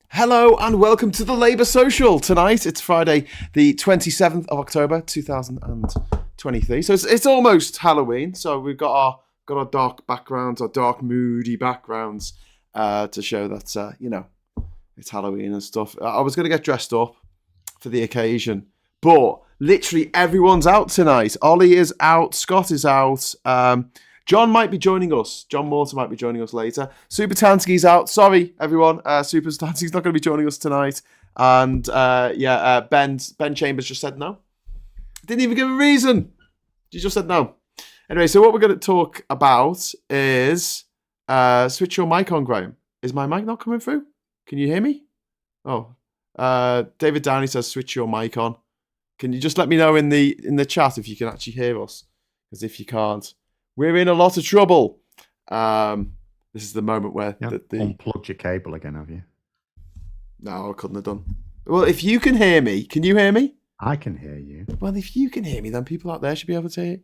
Hello and welcome to the Labour Social. Tonight, it's Friday, the 27th of October, 2023. So it's almost Halloween. So we've got our dark backgrounds, our dark, moody backgrounds to show that, it's Halloween and stuff. I was going to get dressed up for the occasion, but literally everyone's out tonight. Ollie is out, Scott is out. John might be joining us. John Morton might be joining us later. Super Tansky's out. Sorry, everyone. Super Tansky's not going to be joining us tonight. And Ben Chambers just said no. Didn't even give a reason. He just said no. Anyway, so what we're going to talk about is switch your mic on, Graham. Is my mic not coming through? Can you hear me? Oh, David Downey says switch your mic on. Can you just let me know in the chat if you can actually hear us? Because if you can't, we're in a lot of trouble. This is the moment where unplugged your cable again, have you? No, I couldn't have done. Well, if you can hear me, can you hear me? I can hear you. Well, if you can hear me, then people out there should be able to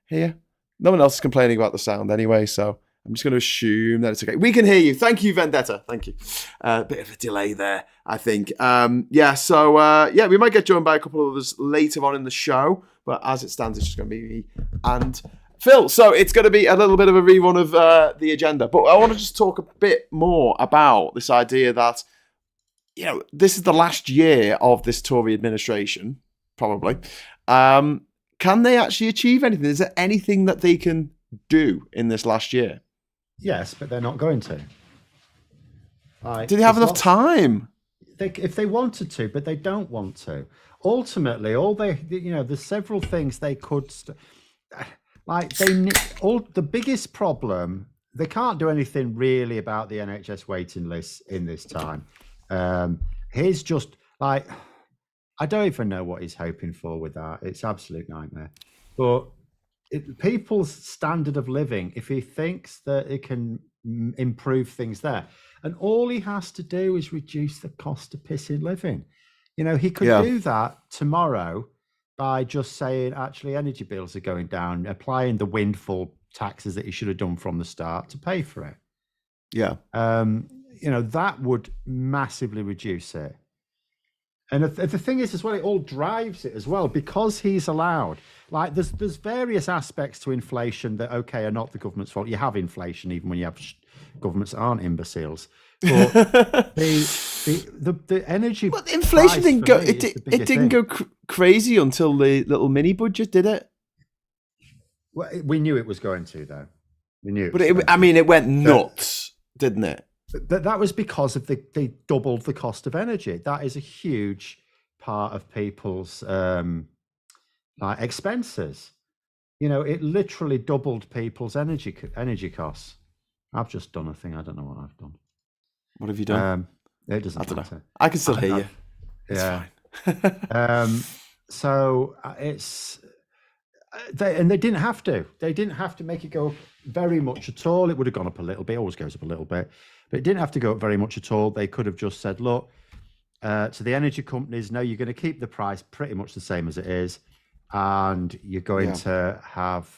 hear. No one else is complaining about the sound anyway, so I'm just going to assume that it's okay. We can hear you. Thank you, Vendetta. Thank you. Bit of a delay there, I think. We might get joined by a couple of others later on in the show, but as it stands, it's just going to be me and Phil. So it's going to be a little bit of a rerun of the agenda. But I want to just talk a bit more about this idea that, this is the last year of this Tory administration, probably. Can they actually achieve anything? Is there anything that they can do in this last year? Yes, but they're not going to. Do they have enough time? If they wanted to, but they don't want to. Ultimately, there's several things they could. The biggest problem, they can't do anything really about the NHS waiting lists in this time. He's just I don't even know what he's hoping for with that. It's absolute nightmare. But people's standard of living, if he thinks that it can improve things there, and all he has to do is reduce the cost of pissing living. He could do that tomorrow by just saying, actually, energy bills are going down, applying the windfall taxes that he should have done from the start to pay for it. Yeah. That would massively reduce it. And the thing is, as well, it all drives it as well, because he's allowed. There's various aspects to inflation that, are not the government's fault. You have inflation even when you have governments that aren't imbeciles. But the energy. But inflation didn't go. It didn't go crazy until the little mini budget, did it? Well, we knew it was going to, though. We knew. But it went nuts, didn't it? That was because of they doubled the cost of energy. That is a huge part of people's expenses. It literally doubled people's energy costs. I've just done a thing. I don't know what I've done. What have you done? It doesn't matter. Know. I can still hear you. It's fine. So it's. They didn't have to. They didn't have to make it go up very much at all. It would have gone up a little bit. It always goes up a little bit. But it didn't have to go up very much at all. They could have just said, look, to the energy companies, no, you're going to keep the price pretty much the same as it is. And you're going to have...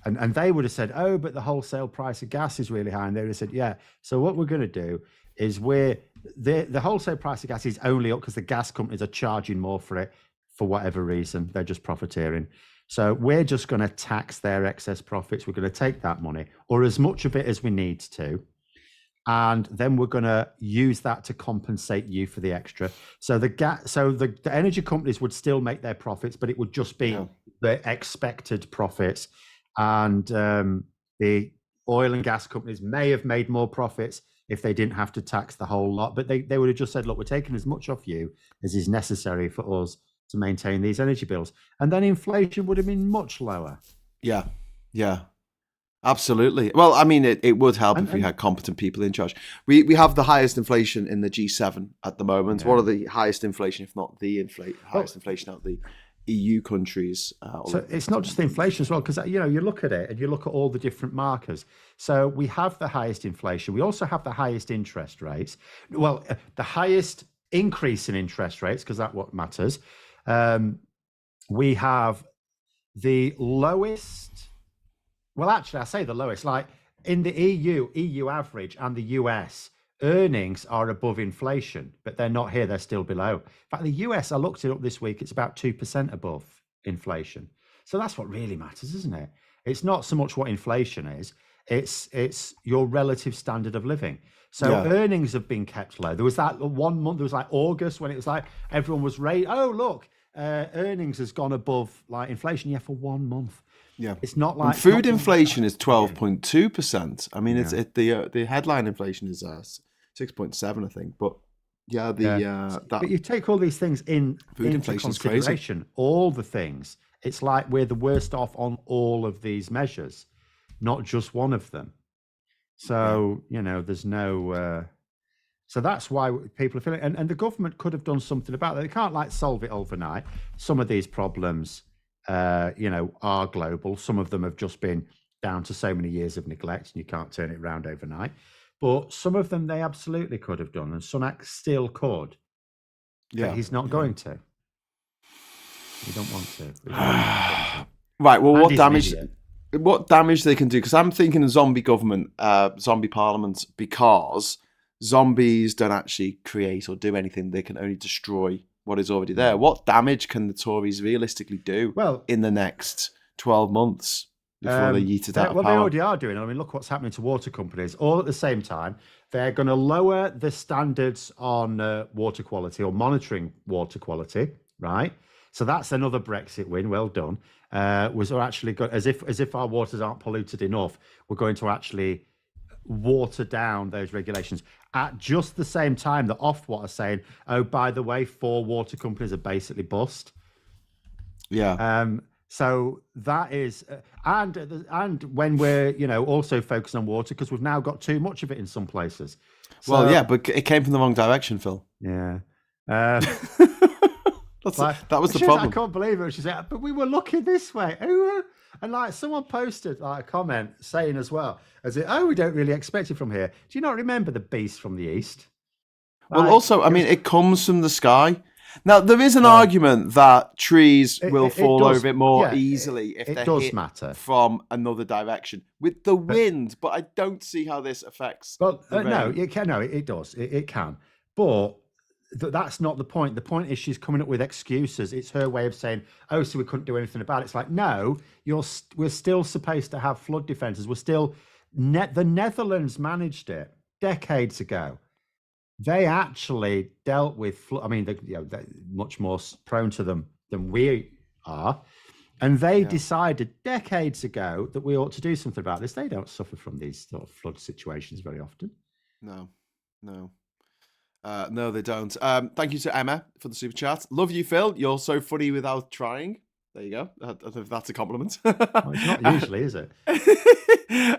And they would have said, oh, but the wholesale price of gas is really high. And they would have said, yeah. So what we're going to do is the wholesale price of gas is only up because the gas companies are charging more for it for whatever reason. They're just profiteering. So we're just going to tax their excess profits. We're going to take that money, or as much of it as we need to, and then we're going to use that to compensate you for the extra. So the energy companies would still make their profits, but it would just be the expected profits. And the oil and gas companies may have made more profits if they didn't have to tax the whole lot. But they would have just said, look, we're taking as much off you as is necessary for us to maintain these energy bills. And then inflation would have been much lower. Yeah. Absolutely. Well, it would help if we had competent people in charge. We have the highest inflation in the G7 at the moment. One of the highest inflation, if not the highest inflation out of the EU countries. So it's not just the inflation as well, because you look at it and you look at all the different markers. So we have the highest inflation. We also have the highest interest rates. Well, the highest increase in interest rates, because that's what matters. We have the lowest Well, actually, I say the lowest. Like in the EU average and the US, earnings are above inflation, but they're not here. They're still below. In fact, the US, I looked it up this week, it's about 2% above inflation. So that's what really matters, isn't it? It's not so much what inflation is, it's your relative standard of living. So earnings have been kept low. There was that 1 month, there was like August when it was like everyone was oh, look, earnings has gone above like inflation. Yeah, for 1 month. Yeah, it's not like and food inflation is 12.2%. I mean, it's the headline inflation is 6.7, I think. But but you take all these things into consideration, all the things. It's like we're the worst off on all of these measures, not just one of them. So there's no. So that's why people are feeling, and the government could have done something about it. They can't like solve it overnight. Some of these problems, are global. Some of them have just been down to so many years of neglect, and you can't turn it around overnight. But some of them they absolutely could have done, and some still could. Yeah, but he's not going to. You don't want to. Right. Well, what damage they can do? Because I'm thinking of zombie government, zombie parliament, because zombies don't actually create or do anything. They can only destroy what is already there. What damage can the Tories realistically do in the next 12 months before they yeet it out of power? Well, they already are doing. I mean, look what's happening to water companies. All at the same time, they're going to lower the standards on water quality or monitoring water quality, right? So that's another Brexit win. Well done. Was actually as if our waters aren't polluted enough, we're going to actually water down those regulations at just the same time that Ofwat are saying, oh, by the way, 4 water companies are basically bust. Yeah. So that is, and when we're also focused on water because we've now got too much of it in some places. So, well, yeah, but it came from the wrong direction, Phil. Yeah. That was the problem. I can't believe it. She said, but we were looking this way. And like someone posted like a comment saying as well, as it, we don't really expect it from here. Do you not remember the beast from the east? Well, also, I mean, it comes from the sky. Now, there is an argument that trees will fall over it more easily if they're hit from another direction with the wind, but I don't see how this affects. Well, no, it can. No, it does. It can. But that's not the point. The point is she's coming up with excuses. It's her way of saying, oh, so we couldn't do anything about it. It's like, no, we're still supposed to have flood defences. We're still... the Netherlands managed it decades ago. They actually dealt with... I mean, they're much more prone to them than we are. And they decided decades ago that we ought to do something about this. They don't suffer from these sort of flood situations very often. No. No, they don't. Thank you to Emma for the super chat. Love you, Phil. You're so funny without trying. There you go. I don't know if that's a compliment. Well, it's not usually, is it?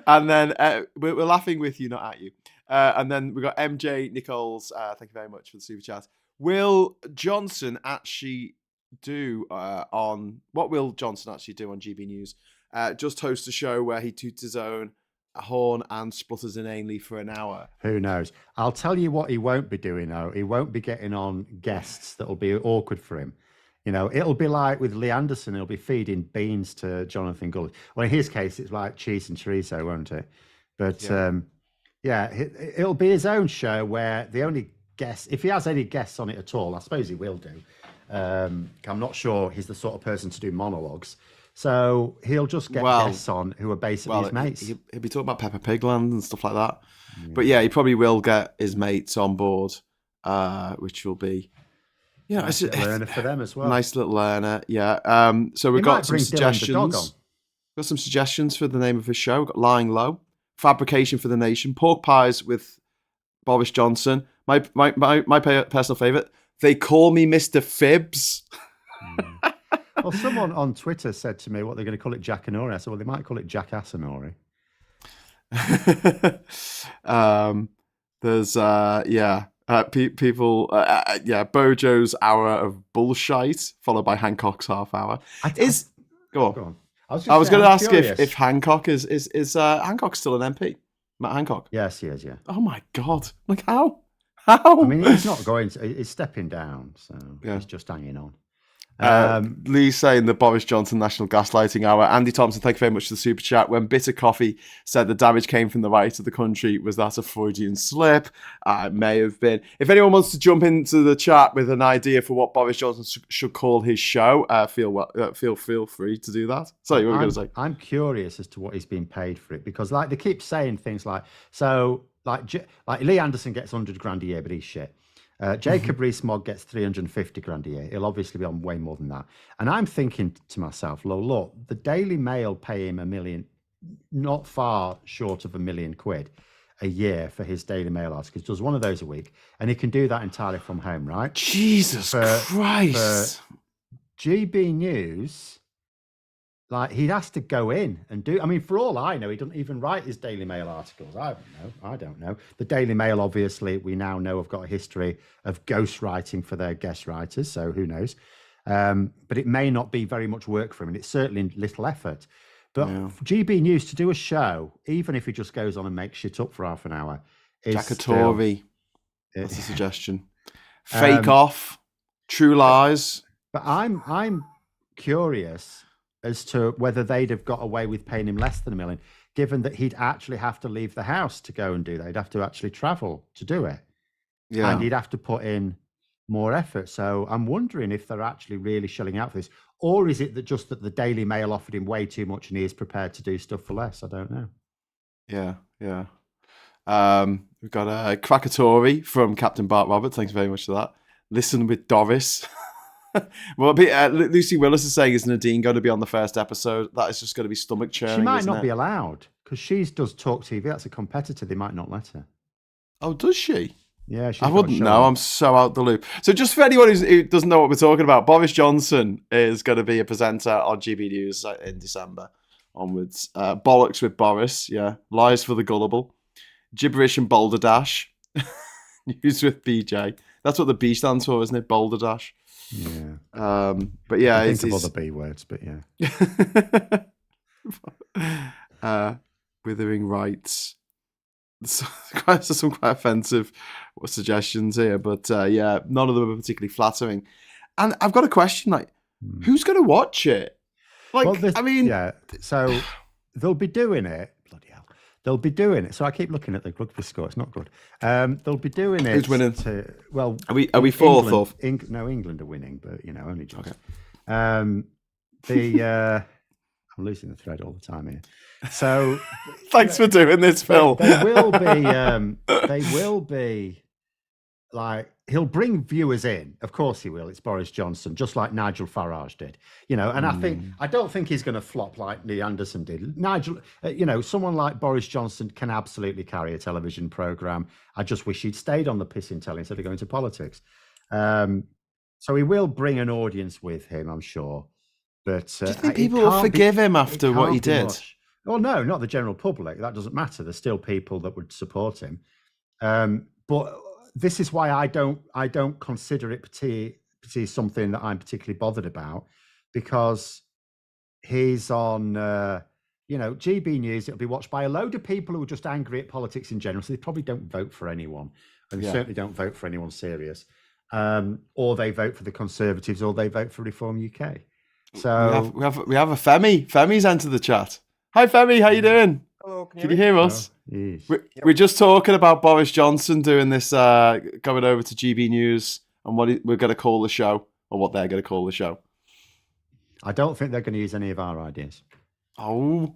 And then we're laughing with you, not at you. And then we got MJ Nichols. Thank you very much for the super chat. Will Johnson actually do what will Johnson actually do on GB News? Just host a show where he toots his own horn and splutters inanely for an hour. Who knows? I'll tell you what he won't be doing, though. He won't be getting on guests that'll be awkward for him. It'll be like with Lee Anderson, he'll be feeding beans to Jonathan Gullett. Well, in his case, it's like cheese and chorizo, won't it? But it'll be his own show where the only guest, if he has any guests on it at all, I suppose he will do. I'm not sure he's the sort of person to do monologues. So he'll just get guests on who are basically his mates. He'll be talking about Peppa Pigland and stuff like that. Yeah. But he probably will get his mates on board, which will be nice little learner for them as well. Nice little learner, yeah. So we've got some suggestions. Got some suggestions for the name of his show. We've got Lying Low, Fabrication for the Nation, Pork Pies with Boris Johnson. My personal favourite, They Call Me Mr. Phibbs. Well, someone on Twitter said to me what they're going to call it Jack Anori. I said, well, they might call it Jackass Anori. There's people Bojo's hour of bullshite followed by Hancock's half hour. Go on. I was going to ask if Hancock is Hancock still an MP? Matt Hancock? Yes, he is. Yeah. Oh my God! Like how? I mean, he's not going to. He's stepping down, so he's just hanging on. Lee's saying the Boris Johnson National Gaslighting Hour. Andy Thompson, thank you very much for the super chat. When Bitter Coffee said the damage came from the right of the country, was that a Freudian slip? It may have been. If anyone wants to jump into the chat with an idea for what Boris Johnson should call his show, feel free to do that. Sorry, what were you going to say? I'm curious as to what he's being paid for it, because like they keep saying things like, so like Lee Anderson gets 100 grand a year, but he's shit. Jacob Rees-Mogg gets 350 grand a year. He'll obviously be on way more than that. And I'm thinking to myself, look, the Daily Mail pay him $1 million, not far short of £1 million a year for his Daily Mail articles. He does one of those a week, and he can do that entirely from home, right? Jesus Christ. For GB News, like he has to go in and do. I mean, for all I know, he doesn't even write his Daily Mail articles. I don't know. The Daily Mail, obviously, we now know have got a history of ghostwriting for their guest writers. So who knows? But it may not be very much work for him, and it's certainly little effort. But for GB News to do a show, even if he just goes on and makes shit up for half an hour, is Jack Tory. That's a suggestion. Fake off, true lies. But I'm curious as to whether they'd have got away with paying him less than $1 million, given that he'd actually have to leave the house to go and do that. He'd have to actually travel to do it. Yeah. And he'd have to put in more effort. So I'm wondering if they're actually really shelling out for this, or is it that just that the Daily Mail offered him way too much and he is prepared to do stuff for less? I don't know. Yeah. We've got a Krakatory from Captain Bart Roberts. Thanks very much for that. Listen with Doris. Well, Lucy Willis is saying, is Nadine going to be on the first episode? That is just going to be stomach churning. She might not be allowed because she does Talk TV. That's a competitor. They might not let her. Oh, does she? Yeah, I wouldn't know. I'm so out the loop. So just for anyone who doesn't know what we're talking about, Boris Johnson is going to be a presenter on GB News in December onwards. Bollocks with Boris, yeah. Lies for the gullible. Gibberish and Boulder Dash. News with BJ. That's what the B stands for, isn't it? Boulder Dash. Yeah. But yeah, I think of other B words, but yeah. Withering rights. Some quite offensive suggestions here, but yeah, none of them are particularly flattering. And I've got a question: like, who's going to watch it? Like, well, I mean, yeah. So they'll be doing it. Bloody hell, they'll be doing it. So I keep looking at the rugby score. It's not good. They'll be doing it. Who's winning? Well, are we fourth or? No, England are winning, but only just. Okay. I'm losing the thread all the time here. So thanks for doing this, Phil. They will be like, he'll bring viewers in. Of course he will. It's Boris Johnson, just like Nigel Farage did. And I don't think he's going to flop like Lee Anderson did. Nigel, someone like Boris Johnson can absolutely carry a television program. I just wish he'd stayed on the piss and tell instead of going to politics. So he will bring an audience with him, I'm sure. But do you think people will forgive him after what he did? Much. Well, no, not the general public. That doesn't matter. There's still people that would support him. But this is why I don't consider it particularly something that I'm particularly bothered about, because he's on GB News. It'll be watched by a load of people who are just angry at politics in general. So they probably don't vote for anyone, and they certainly don't vote for anyone serious. Or they vote for the Conservatives, or they vote for Reform UK. So we have a Femi. Femi's entered the chat. Hi Femi, how you doing? Hello, can you hear us? Oh, yes. We're just talking about Boris Johnson doing this, going over to GB News and what we're going to call the show, or what they're going to call the show. I don't think they're going to use any of our ideas. Oh.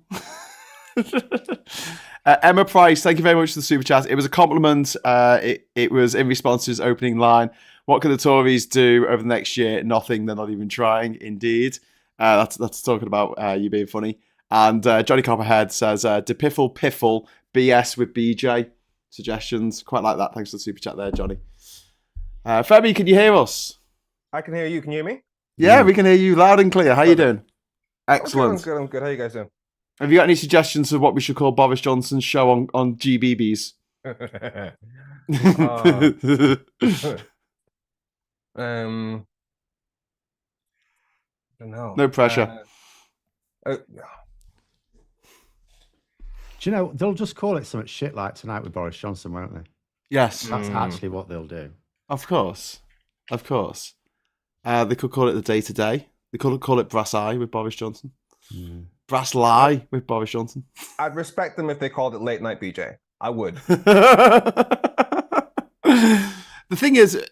Emma Price, thank you very much for the super chat. It was a compliment. It was in response to his opening line. What can the Tories do over the next year? Nothing. They're not even trying. Indeed. That's talking about you being funny. And Johnny Copperhead says, "De piffle piffle BS with BJ." Suggestions. Quite like that. Thanks for the super chat there, Johnny. Femi, can you hear us? I can hear you. Can you hear me? Yeah, we can hear you loud and clear. How you doing? Excellent. I'm good. How you guys doing? Have you got any suggestions of what we should call Boris Johnson's show on GBBs? No pressure. Do you know, they'll just call it something shit like Tonight with Boris Johnson, won't they? Yes. That's actually what they'll do. Of course. They could call it the day-to-day. They could call it Brass Eye with Boris Johnson. Mm. Brass Lie with Boris Johnson. I'd respect them if they called it Late Night BJ. I would. The thing is,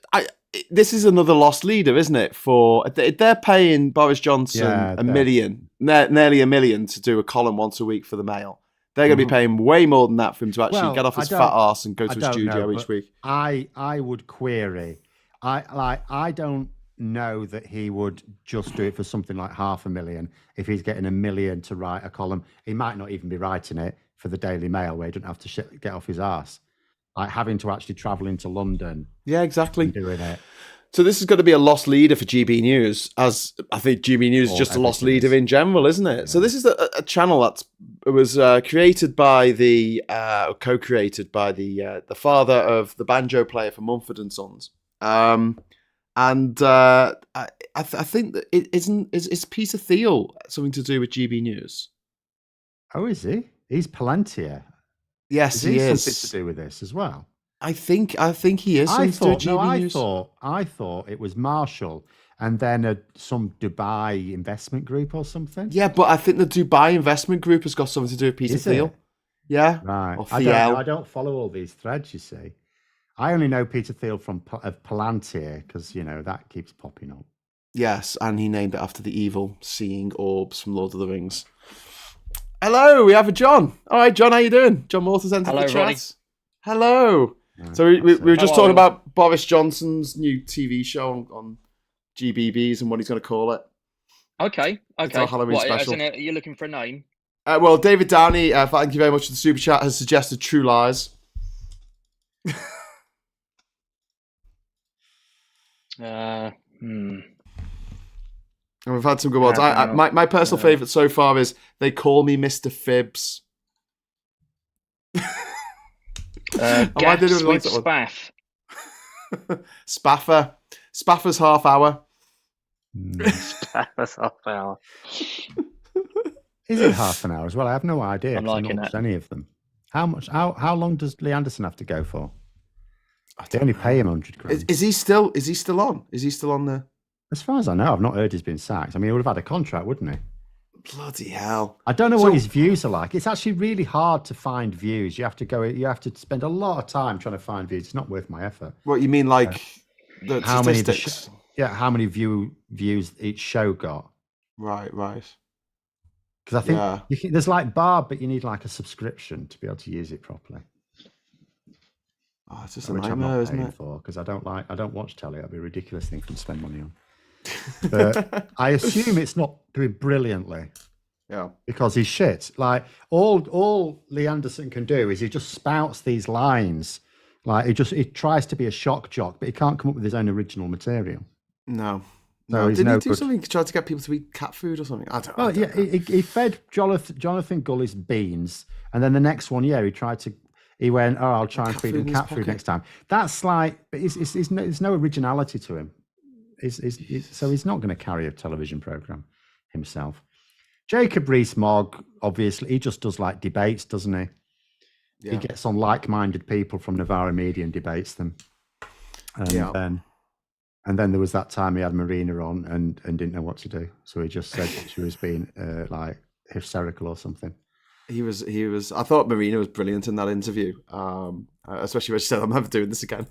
this is another lost leader, isn't it? For they're paying Boris Johnson nearly $1 million to do a column once a week for the Mail. They're going to be paying way more than that for him to actually get off his fat arse and go to a studio each week. I would query. I don't know that he would just do it for something like $500,000 if he's getting $1 million to write a column. He might not even be writing it for the Daily Mail, where he doesn't have to get off his arse. Like having to actually travel into London. Yeah, exactly. Doing it. So this is going to be a lost leader for GB News, as I think GB News is just a lost leader in general, isn't it? Yeah. So this is a channel that was created by co-created by the father of the banjo player for Mumford and Sons. I think that is Peter Thiel something to do with GB News? Oh, is he? He's Palantir. Yes, he is. Something to do with this as well. I think he is. I thought it was Marshall, and then some Dubai investment group or something. Yeah, but I think the Dubai investment group has got something to do with Peter Thiel. Yeah, right. Or I don't follow all these threads. You see, I only know Peter Thiel of Palantir because that keeps popping up. Yes, and he named it after the evil seeing orbs from Lord of the Rings. Hello, we have a John. All right, John, how you doing? John Morton's entered the chat. Ronnie. Hello. So we were just talking about Boris Johnson's new TV show on GBBs and what he's going to call it. Okay. It's our Halloween special. Are you looking for a name? Well, David Downey, thank you very much for the super chat, has suggested True Lies. And we've had some good ones. My personal favourite so far is They Call Me Mr. Phibbs. Gaffs with Spaff. Spaffer's half hour. Spaffer's half hour. Is it half an hour as well? I have no idea. I'm liking I've not watched any of them. How long does Lee Anderson have to go for? They only pay him $100,000. Is he still on? Is he still on the? As far as I know, I've not heard he's been sacked. I mean, he would have had a contract, wouldn't he? Bloody hell! I don't know what his views are like. It's actually really hard to find views. You have to spend a lot of time trying to find views. It's not worth my effort. What you mean, like the how statistics? How many views each show got? Right. Because I think there's like Barb, but you need like a subscription to be able to use it properly. Oh, it's just a nightmare, isn't it? Because I don't watch telly. That'd be a ridiculous thing for them to spend money on. But I assume it's not doing brilliantly. Yeah. Because he's shit. Like all Lee Anderson can do is he just spouts these lines. Like he tries to be a shock jock, but he can't come up with his own original material. No. Did he do something to try to get people to eat cat food or something? I don't know. He fed Jonathan Gullis beans, and then the next one, he went, I'll try and feed him cat food next time. That's like, but there's no originality to him. So he's not going to carry a television program himself. Jacob Rees-Mogg, obviously, he just does like debates, doesn't he? Yeah. He gets on like-minded people from Novara Media and debates them. And then there was that time he had Marina on and didn't know what to do. So he just said she was being like hysterical or something. He was. I thought Marina was brilliant in that interview, especially when she said, "I'm never doing this again."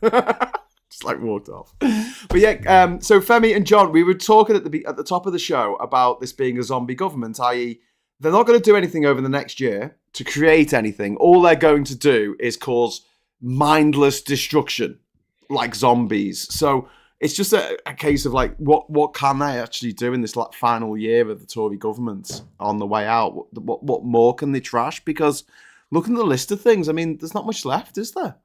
Just like walked off. But yeah, so Femi and John, we were talking at the top of the show about this being a zombie government, i.e., they're not going to do anything over the next year to create anything. All they're going to do is cause mindless destruction, like zombies. So it's just a case of like, what can they actually do in this like final year of the Tory government on the way out? What more can they trash? Because looking at the list of things, I mean, there's not much left, is there?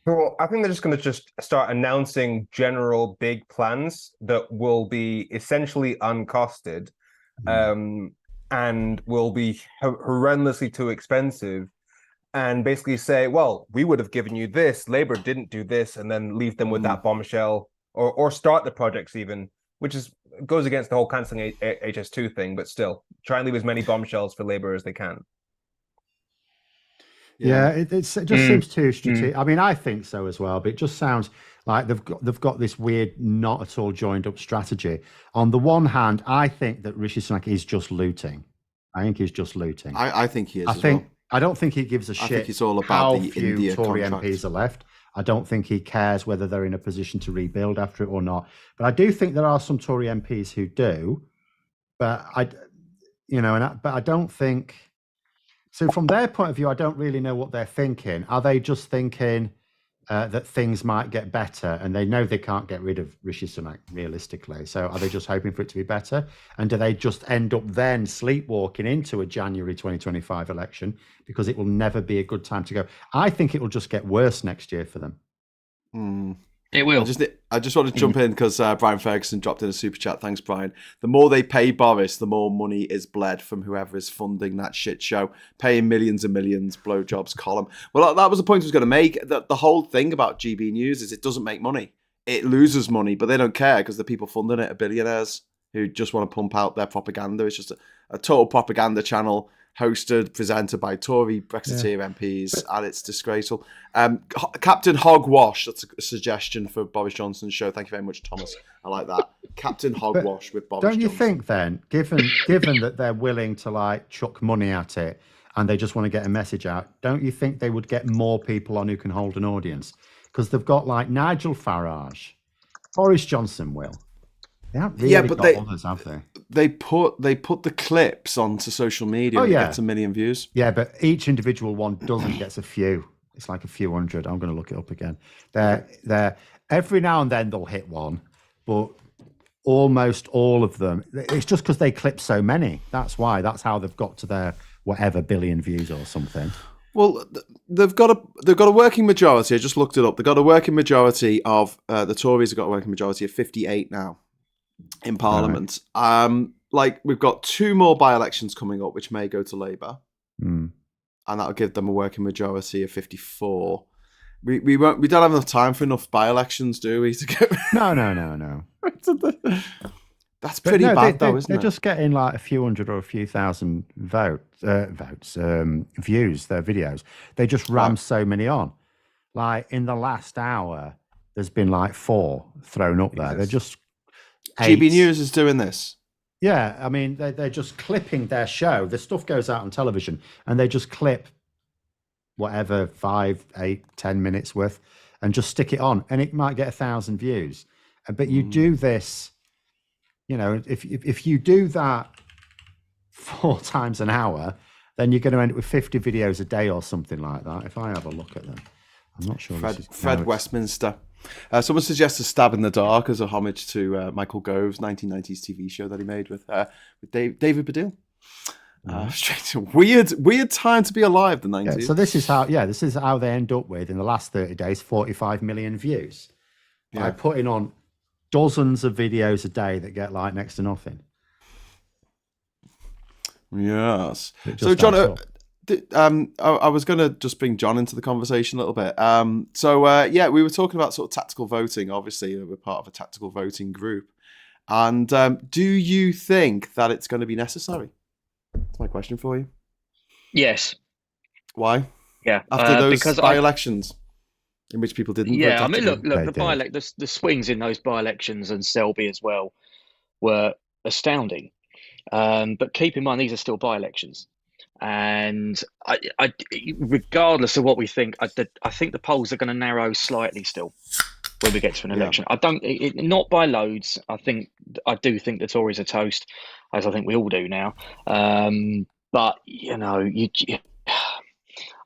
Well, I think they're just going to start announcing general big plans that will be essentially uncosted, and will be horrendously too expensive. And basically say, well, we would have given you this, Labour didn't do this, and then leave them with that bombshell, or start the projects even, which goes against the whole cancelling HS2 thing, but still, try and leave as many bombshells for Labour as they can. Yeah, it just seems too strategic. I mean, I think so as well, but it just sounds Like they've got this weird, not at all joined up strategy. On the one hand, I think that Rishi Sunak is just looting. I think he's just looting. I think he is. Well. I don't think he gives a shit. I think it's all about how the few India Tory contract. MPs are left. I don't think he cares whether they're in a position to rebuild after it or not. But I do think there are some Tory MPs who do. But I don't think. So from their point of view, I don't really know what they're thinking. Are they just thinking that things might get better, and they know they can't get rid of Rishi Sunak realistically? So are they just hoping for it to be better? And do they just end up then sleepwalking into a January 2025 election because it will never be a good time to go? I think it will just get worse next year for them. It will. I just want to jump in because Brian Ferguson dropped in a super chat. Thanks, Brian. The more they pay Boris, the more money is bled from whoever is funding that shit show, paying millions and millions, blowjobs column. Well, that was the point I was going to make. The whole thing about GB News is it doesn't make money. It loses money, but they don't care because the people funding it are billionaires who just want to pump out their propaganda. It's just a total propaganda channel hosted, presented by Tory Brexiteer MPs, and it's disgraceful. Captain Hogwash, that's a suggestion for Boris Johnson's show. Thank you very much, Thomas. I like that. Captain Hogwash with Boris Johnson. Don't you think then, given that they're willing to like chuck money at it and they just want to get a message out, don't you think they would get more people on who can hold an audience? Because they've got like Nigel Farage, Boris Johnson will. They haven't really got others, have they? They put the clips onto social media and it gets 1 million views. Yeah, but each individual one doesn't get a few. It's like a few hundred. I'm going to look it up again. They're every now and then they'll hit one, but almost all of them, it's just because they clip so many. That's why. That's how they've got to their whatever billion views or something. Well, they've got a working majority. I just looked it up. They've got a working majority of the Tories have got a working majority of 58 now in Parliament. Right. Like we've got 2 more by-elections coming up, which may go to Labour, and that'll give them a working majority of 54. We don't have enough time for enough by-elections, do we? To get No. That's pretty bad, though, isn't it? They're just getting like a few hundred or a few thousand views, their videos. They just ram so many on. Like in the last hour, there's been like 4 thrown up there. They're just 8. GB News is doing this. Yeah, I mean, they're just clipping their show. The stuff goes out on television, and they just clip whatever 5, 8, 10 minutes worth, and just stick it on, and it might get 1,000 views. But you do this, you know, if you do that 4 times an hour, then you're going to end up with 50 videos a day or something like that. If I have a look at them, I'm not sure. Fred Westminster. Someone suggests a Stab in the Dark as a homage to Michael Gove's 1990s TV show that he made with David Baddiel. Weird time to be alive, the 90s. Yeah, so this is how they end up with, in the last 30 days, 45 million views. By putting on dozens of videos a day that get like next to nothing. Yes. So, John, I was going to just bring John into the conversation a little bit. We were talking about sort of tactical voting. Obviously, we're part of a tactical voting group. And do you think that it's going to be necessary? That's my question for you. Yes. Why? Yeah. After those by-elections in which people didn't vote. Yeah, I mean, look, the swings in those by-elections and Selby as well were astounding. But keep in mind, these are still by-elections. And I, regardless of what we think, I think the polls are going to narrow slightly still when we get to an election. Not by loads. I do think the Tories are toast, as I think we all do now. But you know,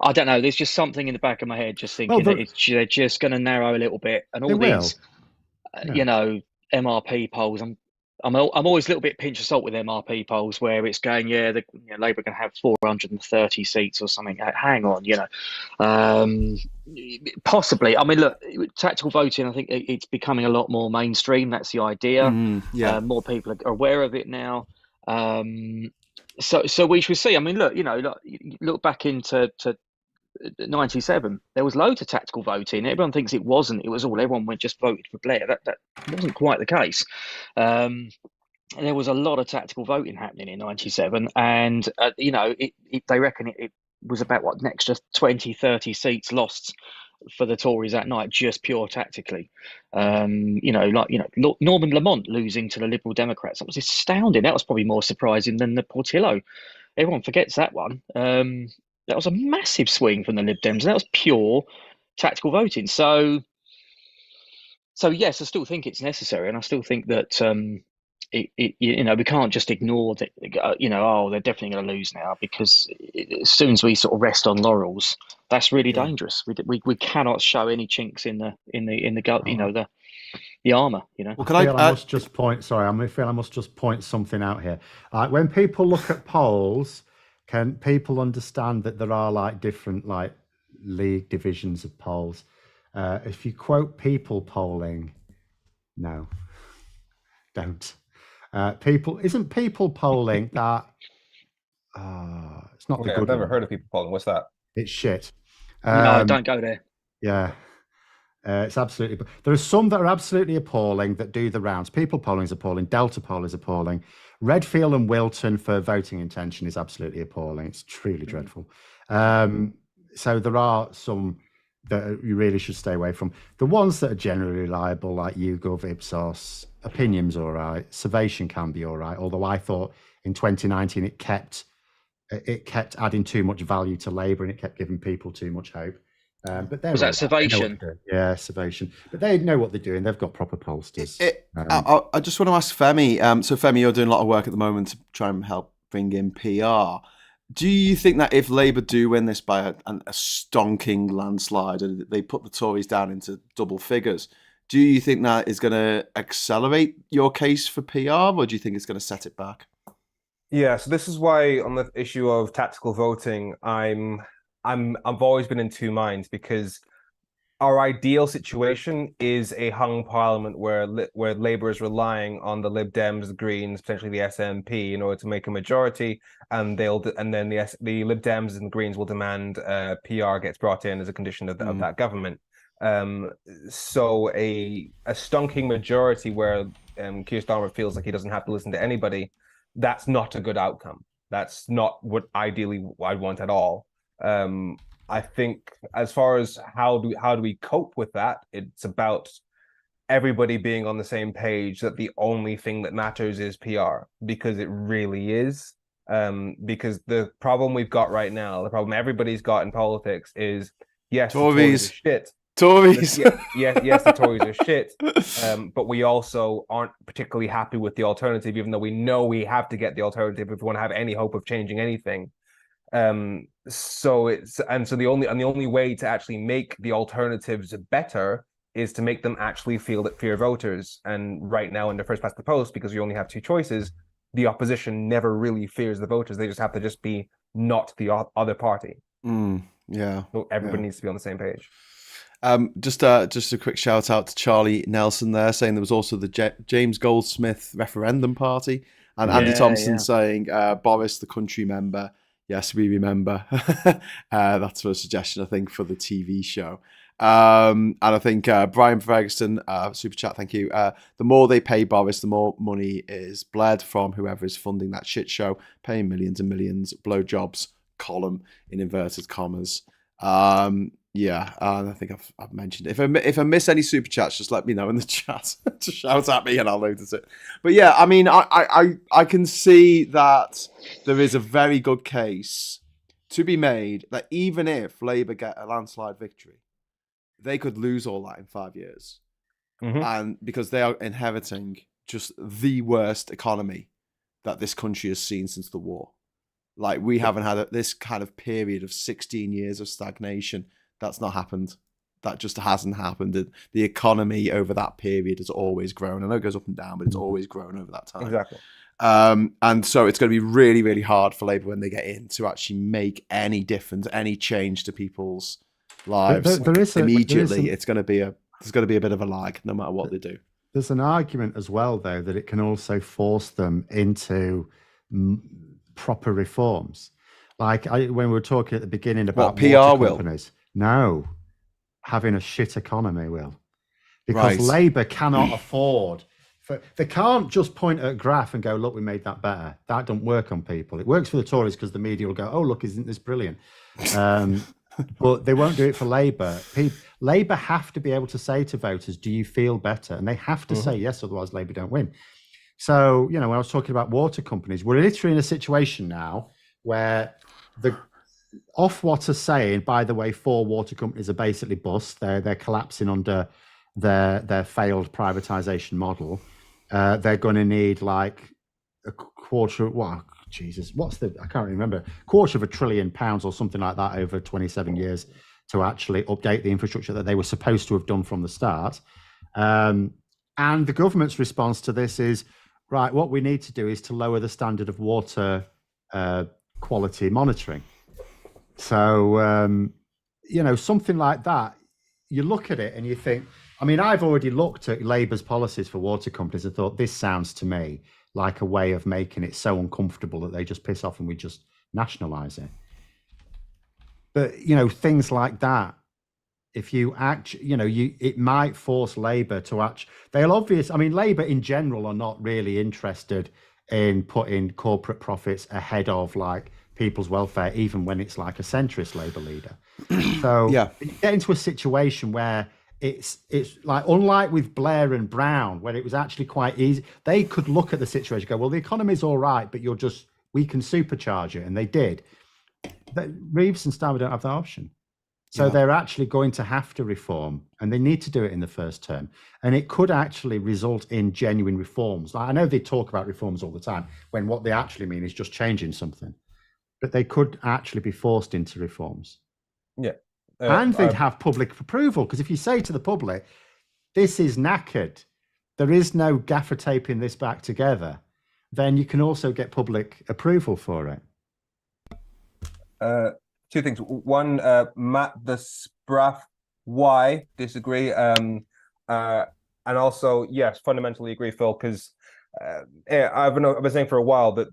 I don't know. There's just something in the back of my head just thinking that they're just going to narrow a little bit, and all these, you know, MRP polls. I'm always a little bit pinch of salt with MRP polls where it's going, Labour are going to have 430 seats or something. Hang on, possibly. I mean, look, tactical voting, I think it's becoming a lot more mainstream. That's the idea. More people are aware of it now. So we should see. I mean, look back into 97. There was loads of tactical voting. Everyone thinks it wasn't. It was all everyone just voted for Blair. That wasn't quite the case. There was a lot of tactical voting happening in 97, and they reckon it was about an extra 20, 30 seats lost for the Tories that night, just pure tactically. Norman Lamont losing to the Liberal Democrats. That was astounding. That was probably more surprising than the Portillo. Everyone forgets that one. That was a massive swing from the Lib Dems, and that was pure tactical voting. So yes, I still think it's necessary, and I still think that we can't just ignore that. They're definitely going to lose now, because as soon as we sort of rest on laurels, that's really dangerous. We cannot show any chinks in the armor. Well, I must just point. Sorry, I feel I must just point something out here. When people look at polls, can people understand that there are like different like league divisions of polls? If you quote people polling, no, don't. Isn't people polling that? It's not the good. I've never one. heard of people polling. What's that? It's shit. No, don't go there. Yeah. It's absolutely. There are some that are absolutely appalling that do the rounds. People polling is appalling. Delta poll is appalling. Redfield and Wilton for voting intention is absolutely appalling. It's truly dreadful. So there are some that you really should stay away from. The ones that are generally reliable, like YouGov, Ipsos, Opinion's all right. Survation can be all right. Although I thought in 2019 it kept adding too much value to Labour and it kept giving people too much hope. But was that Survation? Yeah, Survation. But they know what they're doing. They've got proper pollsters. I just want to ask Femi. So Femi, you're doing a lot of work at the moment to try and help bring in PR. Do you think that if Labour do win this by a stonking landslide and they put the Tories down into double figures, do you think that is going to accelerate your case for PR, or do you think it's going to set it back? Yeah, so this is why on the issue of tactical voting, I've always been in two minds, because our ideal situation is a hung parliament where Labour is relying on the Lib Dems, the Greens, potentially the SNP in order to make a majority, and then the Lib Dems and Greens will demand PR gets brought in as a condition of that government. So a stonking majority where Keir Starmer feels like he doesn't have to listen to anybody, that's not a good outcome. That's not what ideally I'd want at all. I think as far as how do we cope with that, it's about everybody being on the same page that the only thing that matters is PR, because it really is. Because the problem we've got right now, the problem everybody's got in politics is, yes, Tories. the Tories are shit. Tories. Yes, the Tories are shit. But we also aren't particularly happy with the alternative, even though we know we have to get the alternative if we want to have any hope of changing anything. So the only way to actually make the alternatives better is to make them actually feel that fear voters. And right now, in the first past the post, because we only have two choices, the opposition never really fears the voters. They just have to just be not the other party. Yeah. So everybody needs to be on the same page. Just a quick shout out to Charlie Nelson there, saying there was also the James Goldsmith referendum party, and Andy Thompson saying Boris, the country member. Yes, we remember. That's a suggestion, I think, for the TV show. And I think Brian Ferguson, super chat, thank you. The more they pay Boris, the more money is bled from whoever is funding that shit show, paying millions and millions, blowjobs, column in inverted commas. Yeah, I think I've mentioned it. If I miss any super chats, just let me know in the chat. Just shout at me and I'll notice it. But yeah, I mean, I can see that there is a very good case to be made that even if Labour get a landslide victory, they could lose all that in 5 years. And because they are inheriting just the worst economy that this country has seen since the war. Like, we haven't had this kind of period of 16 years of stagnation. That's not happened. That just hasn't happened. The economy over that period has always grown. I know it goes up and down, but it's always grown over that time. Exactly. And so it's going to be really, really hard for Labour when they get in to actually make any difference, any change to people's lives immediately. There's going to be a bit of a lag, no matter what they do. There's an argument as well, though, that it can also force them into proper reforms. Like when we were talking at the beginning about PR companies. No, having a shit economy will. Because Labour cannot afford. They can't just point at a graph and go, look, we made that better. That don't work on people. It works for the Tories because the media will go, oh, look, isn't this brilliant? but they won't do it for Labour. Labour have to be able to say to voters, do you feel better? And they have to say yes, otherwise Labour don't win. So, when I was talking about water companies, we're literally in a situation now where the Ofwat are saying, by the way, 4 water companies are basically bust. They're collapsing under their failed privatisation model. They're going to need like a quarter. Well, Jesus, I can't remember. £250 billion or something like that over 27 years to actually update the infrastructure that they were supposed to have done from the start. And the government's response to this is, right, what we need to do is to lower the standard of water quality monitoring. So, something like that, you look at it and you think, I mean, I've already looked at Labour's policies for water companies and thought, this sounds to me like a way of making it so uncomfortable that they just piss off and we just nationalise it. But, things like that, if you act, it might force Labour to Labour in general are not really interested in putting corporate profits ahead of like people's welfare, even when it's like a centrist Labour leader. So Yeah. you get into a situation where it's like, unlike with Blair and Brown, where it was actually quite easy, they could look at the situation and go, well, the economy's all right, but we can supercharge it. And they did. Reeves and Starmer don't have that option. So they're actually going to have to reform, and they need to do it in the first term. And it could actually result in genuine reforms. I know they talk about reforms all the time, when what they actually mean is just changing something. But they could actually be forced into reforms. Yeah. And they'd have public approval, because if you say to the public, this is knackered, there is no gaffer taping this back together, then you can also get public approval for it. 2 things. One, Matt the Spraff, why disagree? And also, yes, fundamentally agree, Phil, because I've been saying for a while that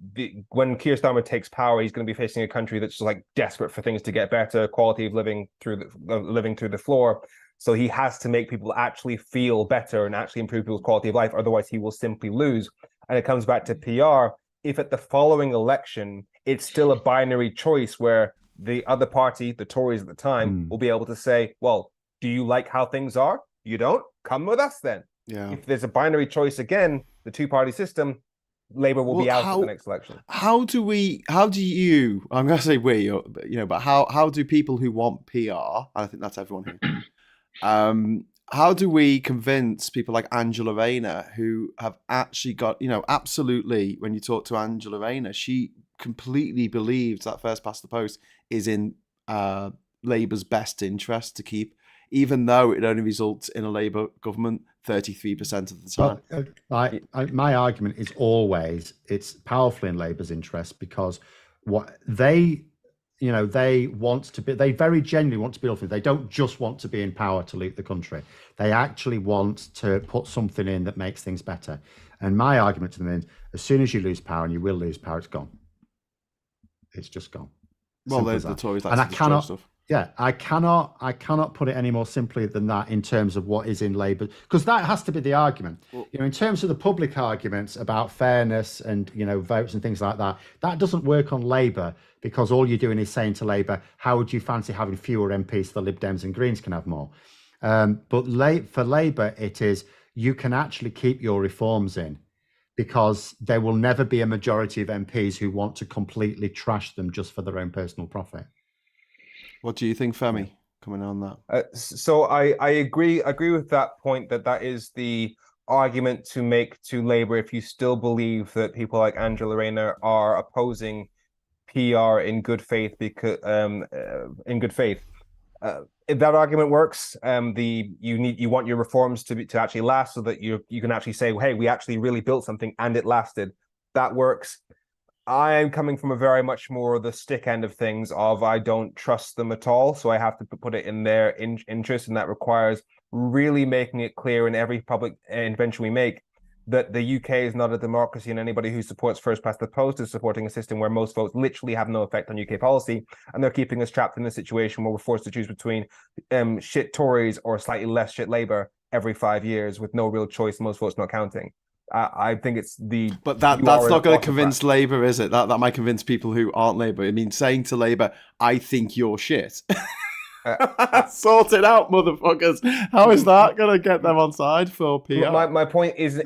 when Keir Starmer takes power, he's going to be facing a country that's just like desperate for things to get better, quality of living through the floor. So he has to make people actually feel better and actually improve people's quality of life. Otherwise, he will simply lose. And it comes back to PR. If at the following election, it's still a binary choice where the other party, the Tories at the time, will be able to say, well, do you like how things are? You don't? Come with us then. Yeah. If there's a binary choice again, the 2-party system, Labour will be out at the next election. How do you, I'm going to say we, but how do people who want PR, I think that's everyone here, how do we convince people like Angela Rayner, who have actually got, absolutely, when you talk to Angela Rayner, she completely believes that first past the post is in Labour's best interest to keep, even though it only results in a Labour government 33% of the time. Well, my argument is always it's powerfully in Labour's interest, because what they want to be, they very genuinely want to be ultimate. They don't just want to be in power to loot the country. They actually want to put something in that makes things better. And my argument to them is, as soon as you lose power, and you will lose power, it's gone. It's just gone. Well, there's the Tories. And I cannot put it any more simply than that in terms of what is in Labour, because that has to be the argument. Well, in terms of the public arguments about fairness and votes and things like that, that doesn't work on Labour, because all you're doing is saying to Labour, how would you fancy having fewer MPs so the Lib Dems and Greens can have more? But for Labour, it is, you can actually keep your reforms in, because there will never be a majority of MPs who want to completely trash them just for their own personal profit. What do you think, Femi, coming on that? So I agree with that point, that is the argument to make to Labour if you still believe that people like Angela Rayner are opposing PR in good faith, because if that argument works, you want your reforms to actually last, so that you can actually say, hey, we actually really built something and it lasted. That works. I am coming from a very much more the stick end of things, of I don't trust them at all, so I have to put it in their interest, and that requires really making it clear in every public intervention we make that the UK is not a democracy, and anybody who supports first past the post is supporting a system where most votes literally have no effect on UK policy, and they're keeping us trapped in a situation where we're forced to choose between shit Tories or slightly less shit Labour every 5 years with no real choice, most votes not counting. I think it's the... But that's not going to convince Labour, is it? That might convince people who aren't Labour. I mean, saying to Labour, I think you're shit. Sort it out, motherfuckers. How is that going to get them on side for PR? My point is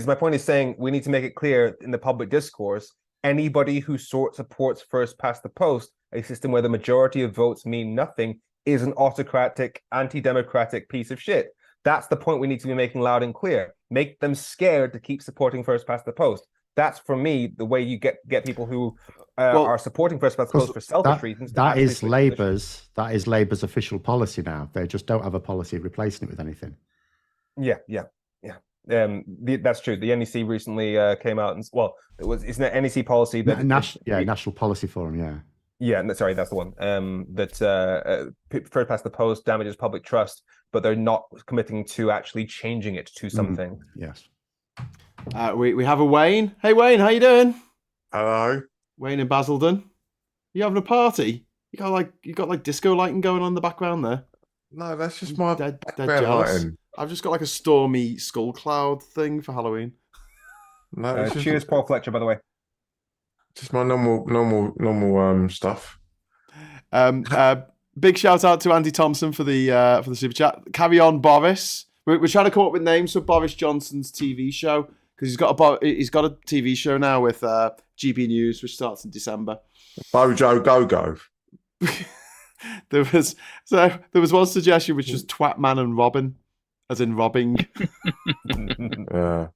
my point is saying we need to make it clear in the public discourse. Anybody who supports first past the post, a system where the majority of votes mean nothing, is an autocratic, anti-democratic piece of shit. That's the point we need to be making loud and clear. Make them scared to keep supporting first past the post. That's, for me, the way you get people who are supporting first past the post for selfish reasons. That is Labour's official policy now. They just don't have a policy of replacing it with anything. Yeah. That's true. The NEC recently came out and isn't it NEC policy that National Policy Forum, sorry, that's the one. That first past the post damages public trust, but they're not committing to actually changing it to something. Yes. We have a Wayne. Hey Wayne, how you doing? Hello. Wayne in Basildon. You having a party? You got like disco lighting going on in the background there. No, that's just my dead background jealous. lighting. I've just got like a stormy skull cloud thing for Halloween. No, it's just, Cheers, Paul Fletcher, by the way. just my normal stuff. Big shout out to Andy Thompson for the super chat. Carry on, Boris. We're trying to come up with names for Boris Johnson's TV show because he's got a TV show now with GB News, which starts in December. Bojo Go-Go. There was one suggestion which was Twatman and Robin, as in robbing. Yeah.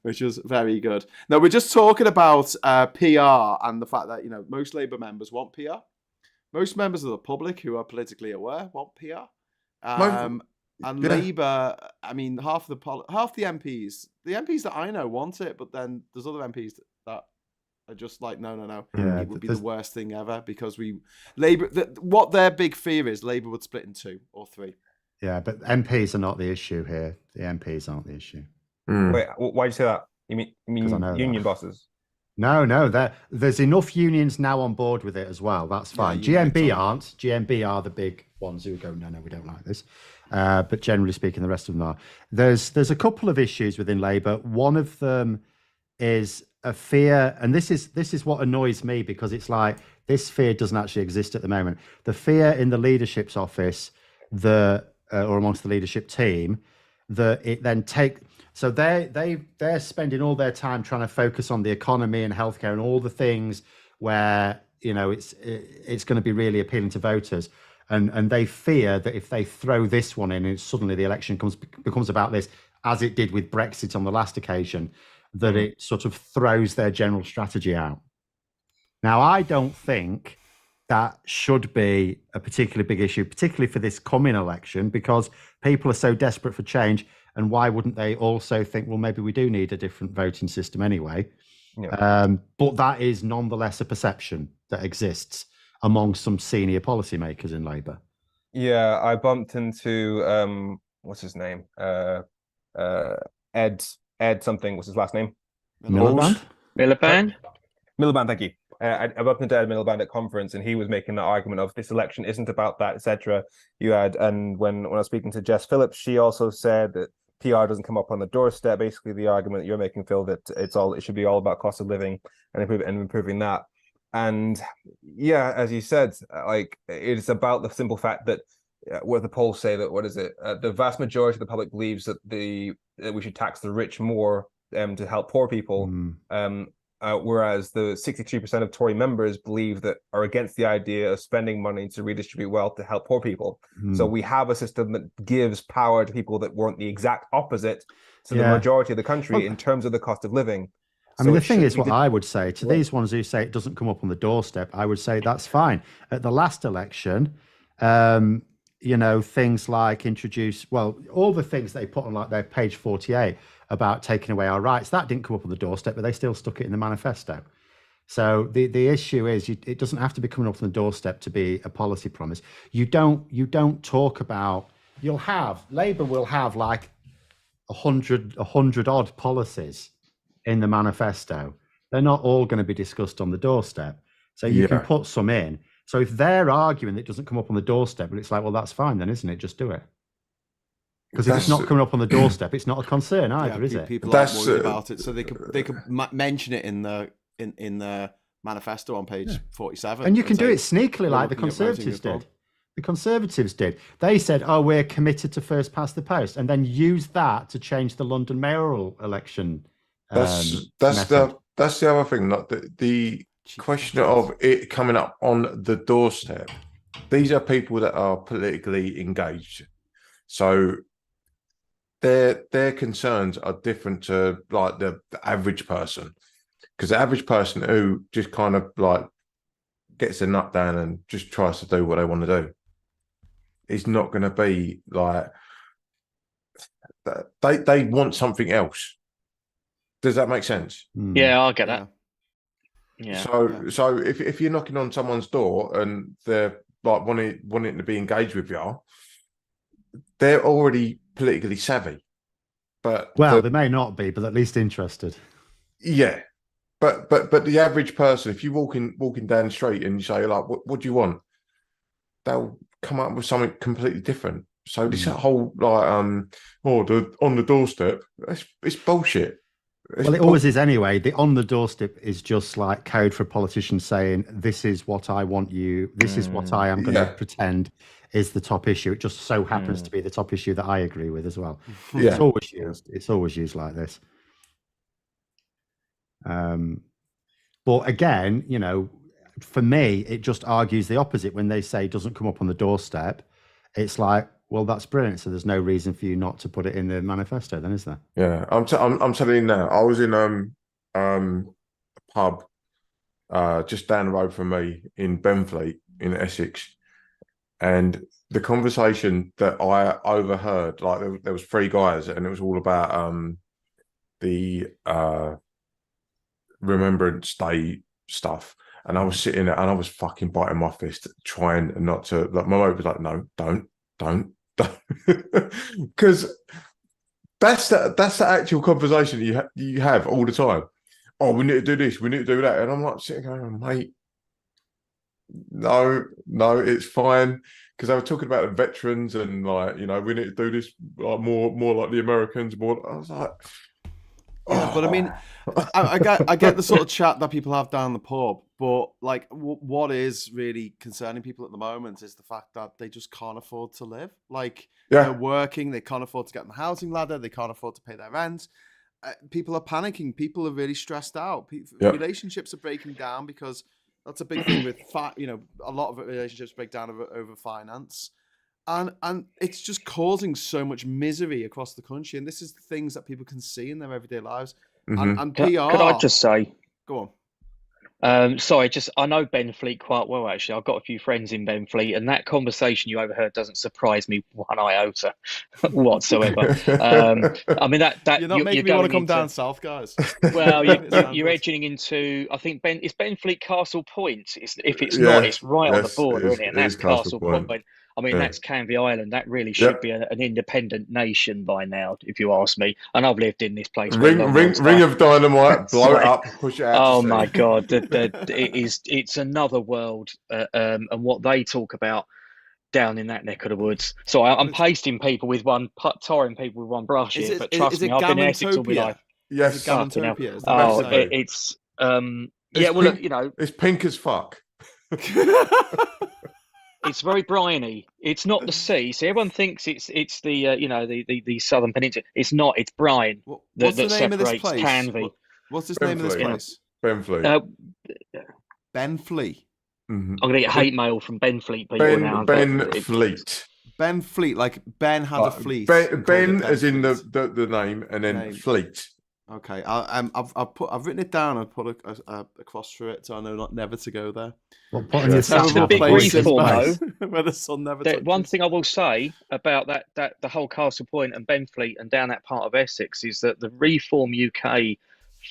Which was very good. Now we're just talking about PR and the fact that most Labour members want PR. Most members of the public who are politically aware want PR. Labour, I mean, half the MPs, that I know want it, but then there's other MPs that are just like, no. Yeah, it would be the worst thing ever because what their big fear is, Labour would split in 2 or 3. Yeah, but MPs are not the issue here. The MPs aren't the issue. Wait, why'd you say that? You mean union bosses? No, there's enough unions now on board with it as well. That's fine. GMB aren't. GMB are the big ones who go, no, we don't like this. But generally speaking, the rest of them are. There's a couple of issues within Labour. One of them is a fear, and this is what annoys me because it's like this fear doesn't actually exist at the moment. The fear in the leadership's office, or amongst the leadership team, that it then so they're spending all their time trying to focus on the economy and healthcare and all the things where it's going to be really appealing to voters, and they fear that if they throw this one in and suddenly the election becomes about this, as it did with Brexit on the last occasion, that it sort of throws their general strategy out. Now, I don't think that should be a particularly big issue, particularly for this coming election, because people are so desperate for change. And why wouldn't they also think, well, maybe we do need a different voting system anyway? Yeah. But that is nonetheless a perception that exists among some senior policymakers in Labour. Yeah, I bumped into what's his name? Ed something. What's his last name? Miliband. Miliband, thank you. I bumped into Ed Miliband at conference, and he was making the argument of this election isn't about that, etc. And when I was speaking to Jess Phillips, she also said that PR doesn't come up on the doorstep. Basically, the argument that you're making, Phil, that it should be all about cost of living and improving that. And yeah, as you said, like it's about the simple fact that what the polls say that the vast majority of the public believes that we should tax the rich more to help poor people. Whereas the 63% of Tory members are against the idea of spending money to redistribute wealth to help poor people. So we have a system that gives power to people that want the exact opposite to the majority of the country in terms of the cost of living. I mean, the thing is, what I would say to these ones who say it doesn't come up on the doorstep, I would say that's fine. At the last election, things like all the things they put on like their page 48 about taking away our rights, that didn't come up on the doorstep, but they still stuck it in the manifesto. So the issue is it doesn't have to be coming up on the doorstep to be a policy promise. You don't talk about, Labour will have like 100 odd policies in the manifesto. They're not all going to be discussed on the doorstep. So you can put some in. So if they're arguing that it doesn't come up on the doorstep, but it's like, well, that's fine then, isn't it? Just do it. Because if it's not coming up on the doorstep, it's not a concern either, is it? People aren't worried about it, so they could mention it in the manifesto on page 47. And you can do say, it sneakily "We're like the looking at voting Conservatives reform." did. The Conservatives did. They said, "Oh, we're committed to first past the post," and then use that to change the London mayoral election. That's method. the other thing. Like the question of it coming up on the doorstep. These are people that are politically engaged, so their concerns are different to like the average person, because the average person who just kind of like gets their nut down and just tries to do what they want to do is not going to be like they want something else. Does that make sense? Yeah, I get that. Yeah. So if you're knocking on someone's door and they're like wanting to be engaged with you, they're already politically savvy. But they may not be, but at least interested. Yeah. But the average person, if you're walking down the street and you say like, what do you want? They'll come up with something completely different. So this whole like on the doorstep, it's bullshit. It always is anyway. The on the doorstep is just like code for politicians saying, "This is what I want you. This is what I am going to pretend is the top issue." It just so happens to be the top issue that I agree with as well. Yeah. It's always used. It's always used like this. But again, for me, it just argues the opposite when they say it doesn't come up on the doorstep. It's like, well, that's brilliant. So there's no reason for you not to put it in the manifesto, then, is there? Yeah, I'm telling you now. I was in a pub just down the road from me in Benfleet in Essex, and the conversation that I overheard, like there was three guys, and it was all about the Remembrance Day stuff. And I was sitting there and I was fucking biting my fist, trying not to. Like my mate was like, "No, don't," because that's the actual conversation you have all the time. Oh, we need to do this, we need to do that, and I'm like sitting going, "Mate, no, it's fine." Because they were talking about the veterans and like, we need to do this like more like the Americans. More, I was like, yeah, but I mean, I get the sort of chat that people have down the pub, but like, what is really concerning people at the moment is the fact that they just can't afford to live. Like, they're working, they can't afford to get on the housing ladder, they can't afford to pay their rent. People are panicking. People are really stressed out. Relationships are breaking down because that's a big thing with a lot of relationships break down over finance. And it's just causing so much misery across the country. And this is the things that people can see in their everyday lives. Mm-hmm. And PR. Could I just say? Go on. Sorry, I know Benfleet quite well, actually. I've got a few friends in Benfleet, and that conversation you overheard doesn't surprise me one iota whatsoever. I mean, that you're not making me want to come down south, guys. Well, you're edging into, I think, it's Benfleet Castle Point. If it's not, it's right on the border, isn't it? And that's Castle Point. I mean, that's Canvey Island. That really should be an independent nation by now, if you ask me. And I've lived in this place. Ring of dynamite, blow it up, push it out. Oh my God, it's another world. And what they talk about down in that neck of the woods. So I'm pasting people with tarring people with one brush here. But trust me, I've been in Essex all my life. Yes, it's Gamantopia. Yeah. Well, look, it's pink as fuck. It's very briny. It's not the sea. So everyone thinks it's the the southern peninsula. It's not. It's brine. What's the name of this place? Canvey. What's the name of this place? Benfleet. Benfleet. Mm-hmm. I'm gonna get hate mail from Benfleet people now. Benfleet. Benfleet, like Ben had a fleet. Ben as in the name, and then fleet. Okay, I've written it down. I've put a cross through it, so I know never to go there. Well, it's a big reform, though. Where the sun never. One thing I will say about that the whole Castle Point and Benfleet and down that part of Essex is that the Reform UK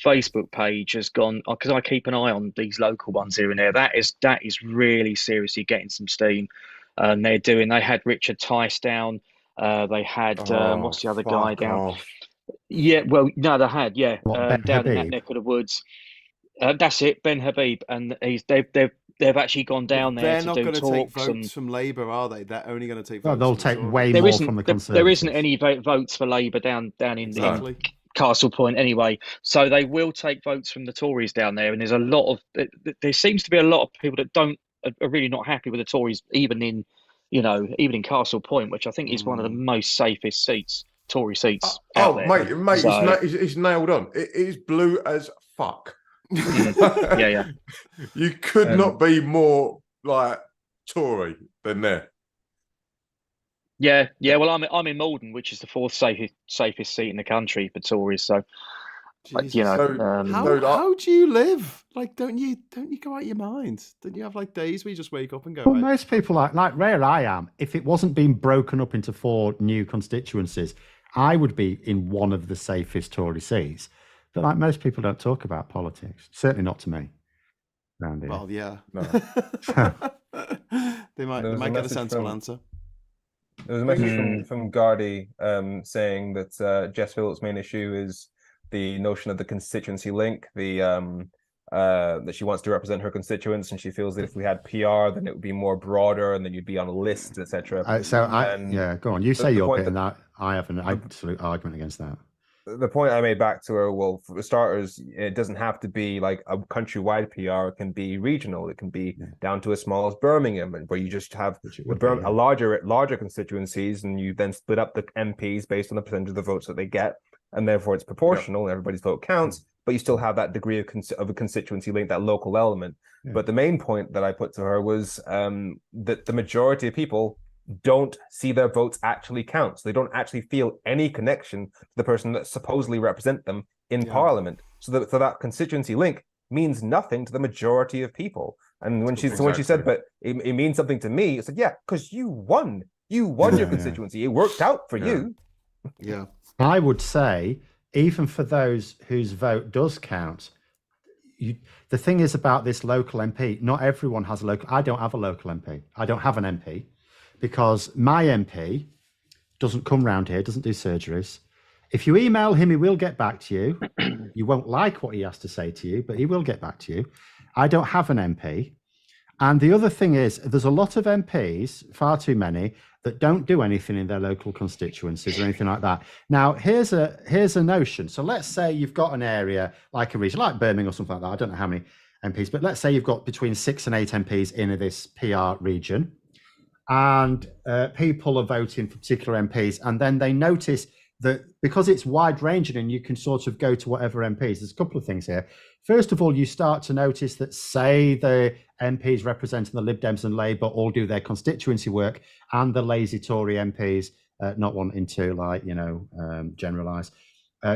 Facebook page has gone, because I keep an eye on these local ones here and there. That is really seriously getting some steam, and they had Richard Tice down. They had what's the other guy down? Off. Yeah, well, no, they had down Habib? In that neck of the woods. That's it, Ben Habib, and they've actually gone down there to do talks. They're not going to take votes from Labour, are they? They're only going to take votes. They'll take way more from the Conservatives. There isn't any votes for Labour down in Castle Point anyway. So they will take votes from the Tories down there, and there's a lot of there seems to be a lot of people that are really not happy with the Tories, even in Castle Point, which I think is one of the most safest Tory seats out there. Mate, So, it's nailed on. It is blue as fuck. yeah. You could not be more like Tory than there. Yeah. Well, I'm in Malden, which is the fourth safest seat in the country for Tories. So, Jesus. How do you live? Like, don't you go out your mind? Don't you have like days where you just wake up and go? Well, most people like where I am, if it wasn't being broken up into 4 new constituencies, I would be in one of the safest Tory seats. But like most people don't talk about politics. Certainly not to me. Around here. Well, yeah. No. They might get a sensible answer. There was a message from Gardy saying that Jess Phillips' main issue is the notion of the constituency link, that she wants to represent her constituents, and she feels that if we had PR, then it would be more broader, and then you'd be on a list, etc. Go on. You say your bit, and I have an absolute argument against that. The point I made back to her, well, for starters, it doesn't have to be like a countrywide PR. It can be regional. It can be down to as small as Birmingham, and where you just have a larger constituencies, and you then split up the MPs based on the percentage of the votes that they get, and therefore it's proportional, and everybody's vote counts. But you still have that degree of a constituency link, that local element. Yeah. But the main point that I put to her was that the majority of people don't see their votes actually count. So they don't actually feel any connection to the person that supposedly represent them in Parliament. So that constituency link means nothing to the majority of people. And when she said, but it means something to me, I said, yeah, because you won your constituency. It worked out for you. Yeah. I would say, even for those whose vote does count, the thing is about this local MP, not everyone has a local. I don't have a local MP. I don't have an MP. Because my MP doesn't come round here, doesn't do surgeries. If you email him, he will get back to you. You won't like what he has to say to you, but he will get back to you. I don't have an MP. And the other thing is, there's a lot of MPs, far too many, that don't do anything in their local constituencies or anything like that. Now, here's a notion. So let's say you've got an area like a region, like Birmingham or something like that. I don't know how many MPs, but let's say you've got between 6 and 8 MPs in this PR region. And people are voting for particular MPs, and then they notice that because it's wide ranging and you can sort of go to whatever MPs, there's a couple of things here. First of all, you start to notice that, say, the MPs representing the Lib Dems and Labour all do their constituency work, and the lazy Tory MPs, not wanting to generalise,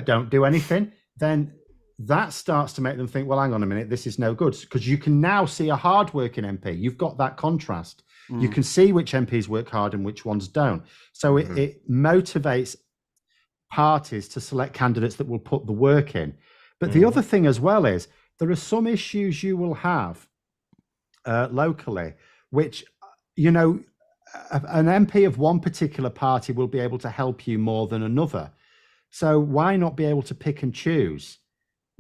don't do anything. Then that starts to make them think, well, hang on a minute, this is no good, because you can now see a hard-working MP. You've got that contrast. You can see which MPs work hard and which ones don't. So it motivates parties to select candidates that will put the work in. But the other thing as well is there are some issues you will have locally, which, an MP of one particular party will be able to help you more than another. So why not be able to pick and choose?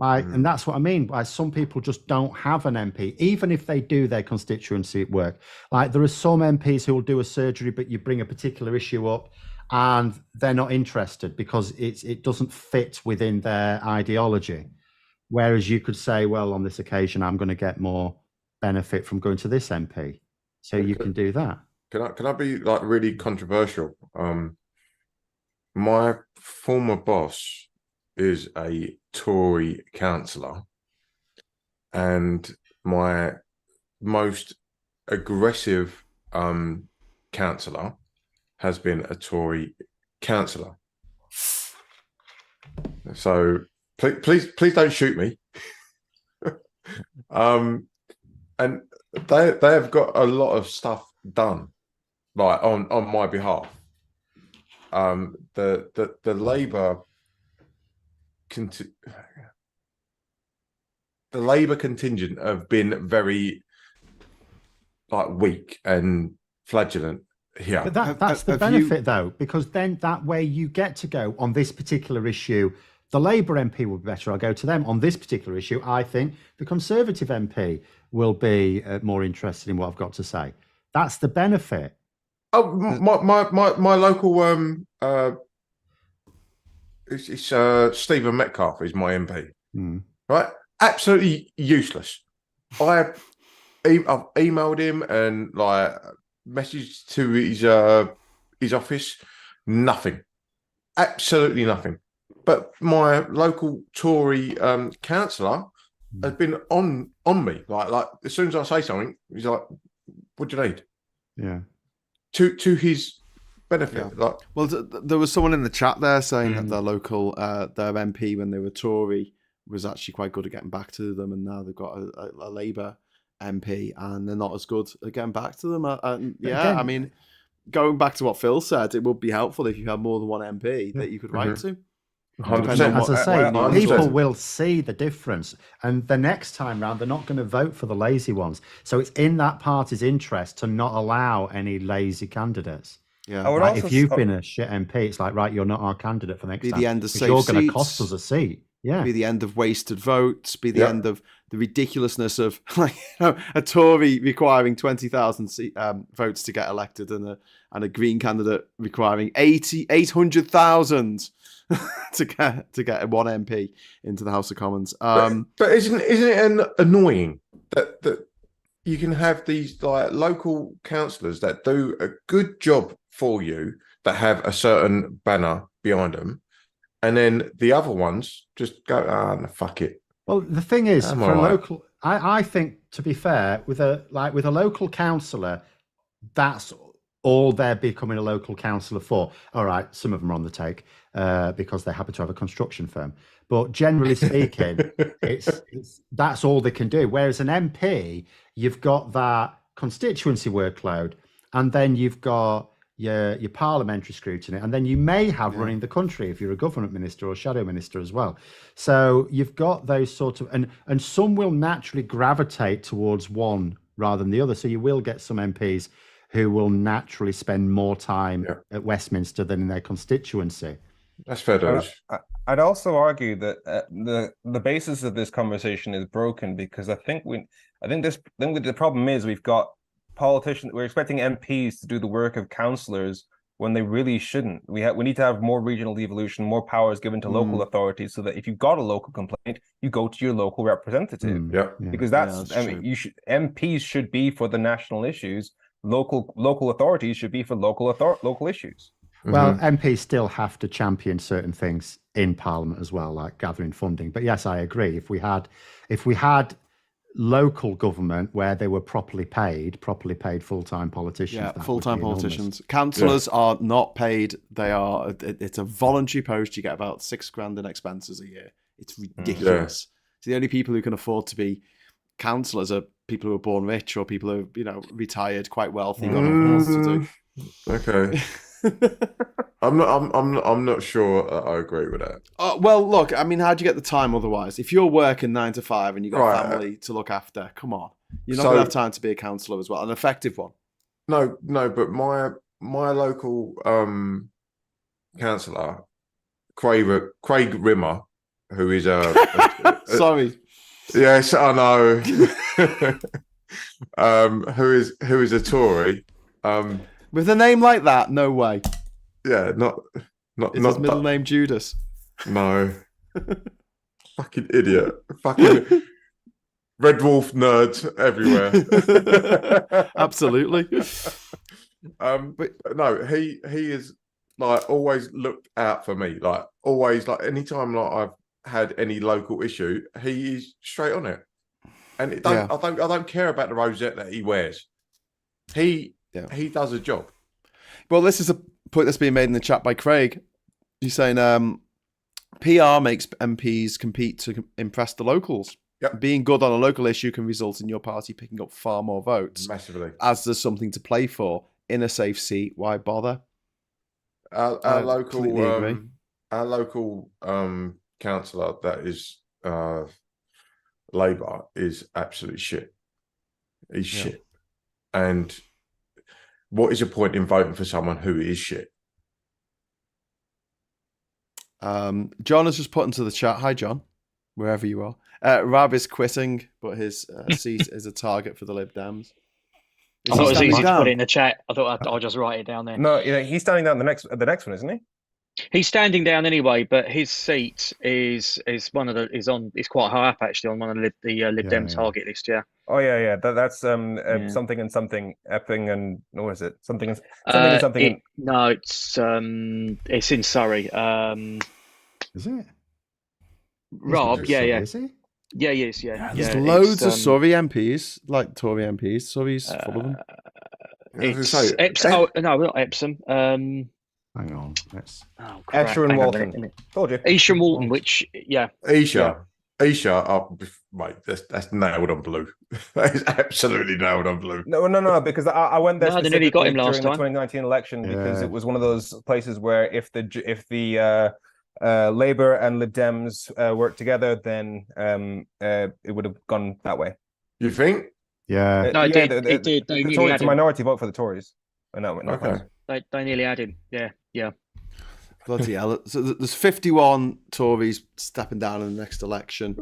And that's what I mean. Some people just don't have an MP, even if they do their constituency work. Like, there are some MPs who will do a surgery, but you bring a particular issue up and they're not interested because it doesn't fit within their ideology. Whereas you could say, well, on this occasion, I'm going to get more benefit from going to this MP. So you can do that. Can I be like really controversial? My former boss is a Tory councillor, and my most aggressive councillor has been a Tory councillor. So please don't shoot me. And they have got a lot of stuff done, like on my behalf. The Labour the Labour contingent have been very weak and flagellant here. But that's the benefit, though, because then that way you get to go on this particular issue. The Labour MP will be better. I'll go to them on this particular issue. I think the Conservative MP will be more interested in what I've got to say. That's the benefit. Oh, my local it's Stephen Metcalfe is my MP, Hmm. right? Absolutely useless. I've emailed him and like messaged to his office. Nothing. Absolutely nothing. But my local Tory councillor has been on me. Like as soon as I say something, he's like, "What do you need?" Yeah. To his benefit. Yeah. Like, well, there was someone in the chat there saying that their local, their MP when they were Tory was actually quite good at getting back to them, and now they've got a Labour MP and they're not as good at getting back to them. Again, I mean, going back to what Phil said, it would be helpful if you had more than one MP that you could write to. 100%. As I say, 100%. people will see the difference, and the next time round, they're not going to vote for the lazy ones. So it's in that party's interest to not allow any lazy candidates. Yeah. I would Like, also if you've been a shit MP, it's like, right, you're not our candidate for next Be time. the end of because safe you're going to cost seats. us a seat. Yeah. Be the end of wasted votes. Be the Yeah. end of the ridiculousness of like a Tory requiring 20,000 votes to get elected, and a Green candidate requiring 800,000 to get one MP into the House of Commons. But isn't it annoying that you can have these like local councillors that do a good job for you that have a certain banner behind them, and then the other ones just go, no, fuck it. Well, the thing is, I'm for a all right. local, I think, to be fair, with a local councillor, that's all they're becoming a local councillor for. All right, some of them are on the take because they happen to have a construction firm, but generally speaking, it's that's all they can do. Whereas an MP, you've got that constituency workload, and then you've got your parliamentary scrutiny, and then you may have running the country if you're a government minister or shadow minister as well. So you've got those sort of, and some will naturally gravitate towards one rather than the other. So you will get some MPs who will naturally spend more time at Westminster than in their constituency. That's fair, Doge. I'd also argue that the basis of this conversation is broken, because I think the problem is we've got politicians. We're expecting MPs to do the work of councillors when they really shouldn't. We need to have more regional devolution, more powers given to local authorities, so that if you've got a local complaint, you go to your local representative. Because that's MPs should be for the national issues. Local authorities should be for local issues. Well, MPs still have to champion certain things in Parliament as well, like gathering funding. But yes, I agree. If we had local government where they were properly paid full-time politicians. Yeah, full-time politicians. Councillors are not paid. It's a voluntary post. You get about $6,000 in expenses a year. It's ridiculous. So the only people who can afford to be councillors are people who are born rich, or people who are, retired, quite wealthy, got nothing else to do. Okay. I'm not sure I agree with that. Well, look, I mean, how do you get the time otherwise? If you're working 9 to 5 and you've got a family to look after, come on. You're not going to have time to be a councillor as well, an effective one. No, but my local councillor, Craig Rimmer, who is sorry. Yes, I know. Who is a Tory. With a name like that, no way. Yeah, not Is his middle name Judas? No. Fucking idiot. Fucking Red Wolf nerds everywhere. Absolutely. But no, he is like always looked out for me. Like always, like anytime like I've had any local issue, he is straight on it. And I don't care about the rosette that he wears. He does a job. Well, this is a point that's being made in the chat by Craig. He's saying PR makes MPs compete to impress the locals. Yep. Being good on a local issue can result in your party picking up far more votes. Massively. As there's something to play for in a safe seat, why bother? Our local councillor that is Labour is absolute shit. He's shit. And what is the point in voting for someone who is shit? John has just put into the chat. Hi, John, wherever you are. Rab is quitting, but his seat is a target for the Lib Dems. I thought it was easy to put it in the chat. I thought I'll just write it down there. No, he's standing down the next one, isn't he? He's standing down anyway, but his seat is quite high up actually on one of the Lib Dem target list. Yeah. Oh yeah. That's Yeah. something and something Epping and what is it? Something and something. No, it's in Surrey. Is it? Rob, yeah. Is he? Yeah, he is. Yeah, There's loads of Surrey MPs, like Tory MPs. Surrey's full of them. It's Epsom. Oh no, not Epsom. Hang on. Esher and Walton. Told you. Esher and Walton, which Esher, mate, that's nailed on blue. That is absolutely nailed on blue. No, because I went there they nearly got him during last the time. 2019 election because it was one of those places where if the Labour and Lib Dems worked together, then it would have gone that way. You think? Yeah. No, it did. It's a minority vote for the Tories. Okay. They nearly had him. Yeah. Bloody hell. So there's 51 Tories stepping down in the next election,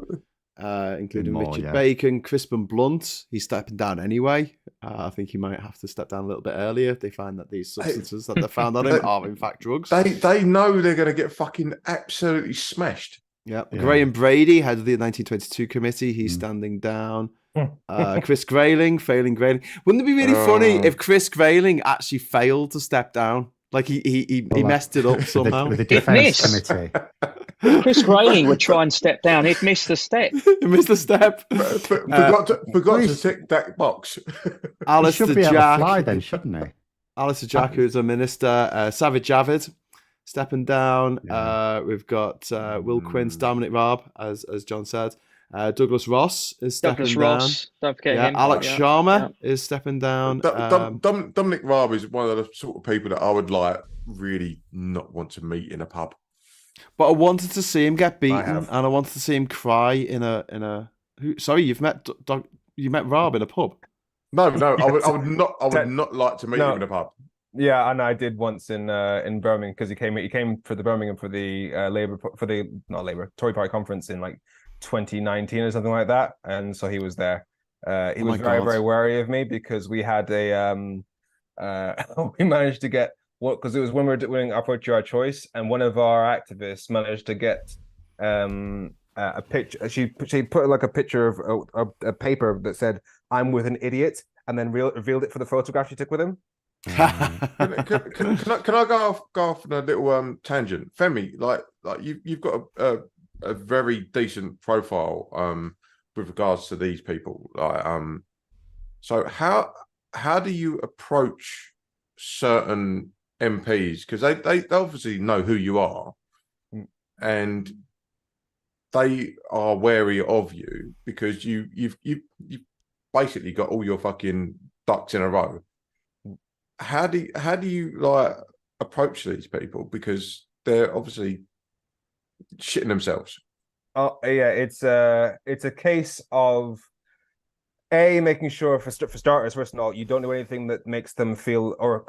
including Richard Bacon, Crispin Blunt. He's stepping down anyway. I think he might have to step down a little bit earlier if they find that these substances that they found on him are in fact drugs. They know they're going to get fucking absolutely smashed. Yeah. Graham Brady, head of the 1922 committee, he's standing down. Chris Grayling, failing Grayling. Wouldn't it be really funny if Chris Grayling actually failed to step down? Like he messed it up somehow. With the defence committee. Chris Grayling would try and step down. He'd miss the step. He missed the step. Forgot to tick that box. Alistair should be able Jack. to fly then, shouldn't he? Alistair Jack, who's a minister. Savage Javid stepping down. We've got Will Quince, Dominic Raab, as John said. Douglas Ross is stepping down. Don't forget him. Alex Sharma is stepping down. Dominic Raab is one of the sort of people that I would really not want to meet in a pub. But I wanted to see him get beaten, and I wanted to see him cry in a. Sorry, you met Raab in a pub. No, I would not like to meet him in a pub. Yeah, and I did once in Birmingham because he came for the Birmingham for the Tory Party conference in 2019 or something like that, and so he was there. He was very wary of me because we had we managed to get because it was when we were doing our Poetry Our Choice, and one of our activists managed to get a picture. She put a picture of a paper that said "I'm with an idiot," and then revealed it for the photograph she took with him. Can I go off on a little tangent, Femi? You've got a very decent profile with regards to these people. So how do you approach certain MPs, because they obviously know who you are and they are wary of you because you've basically got all your fucking ducks in a row. How do you approach these people, because they're obviously shitting themselves? Oh yeah, it's a case of making sure for starters, first of all, you don't do anything that makes them feel, or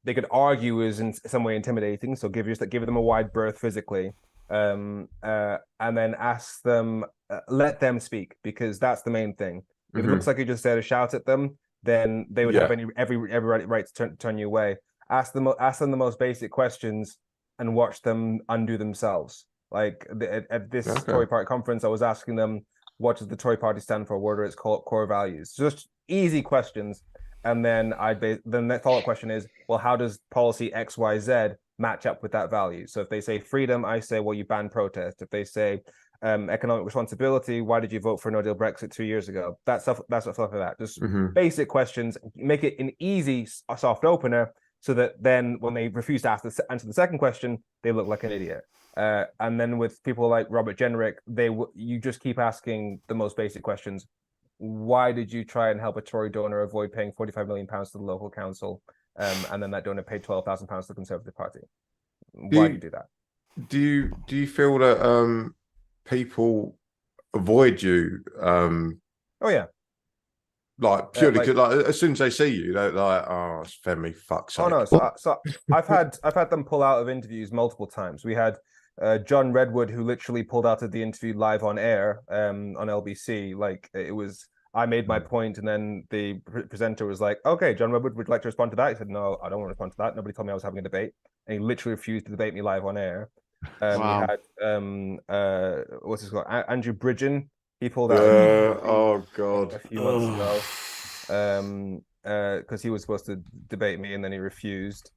they could argue is in some way intimidating. So give them a wide berth physically, and then ask them, let them speak, because that's the main thing. If it looks like you just there to shout at them, then they would have every right to turn you away. Ask them the most basic questions and watch them undo themselves. Like at this Tory Party conference, I was asking them, what does the Tory Party stand for? What are its core values? Just easy questions. And then then the follow-up question is, well, how does policy XYZ match up with that value? So if they say freedom, I say, well, you ban protest. If they say economic responsibility, why did you vote for no-deal Brexit 2 years ago? That's stuff like that. Just basic questions. Make it an easy, soft opener, so that then when they refuse to answer the second question, they look like an idiot. And then with people like Robert Jenrick, you just keep asking the most basic questions. Why did you try and help a Tory donor avoid paying £45 million to the local council, and then that donor paid £12,000 to the Conservative Party? Why do you do that? Do you feel that people avoid you? Oh yeah. Purely because as soon as they see you, they're like, "Oh, it's Femi, fuck's sake." Oh no, so I've had them pull out of interviews multiple times. We had John Redwood, who literally pulled out of the interview live on air on LBC. I made my point, and then the presenter was like, "Okay, John Redwood, would you like to respond to that?" He said, "No, I don't want to respond to that. Nobody told me I was having a debate," and he literally refused to debate me live on air. Wow. We had what's his called, Andrew Bridgen. He pulled out oh God. a few months ago, because he was supposed to debate me, and then he refused.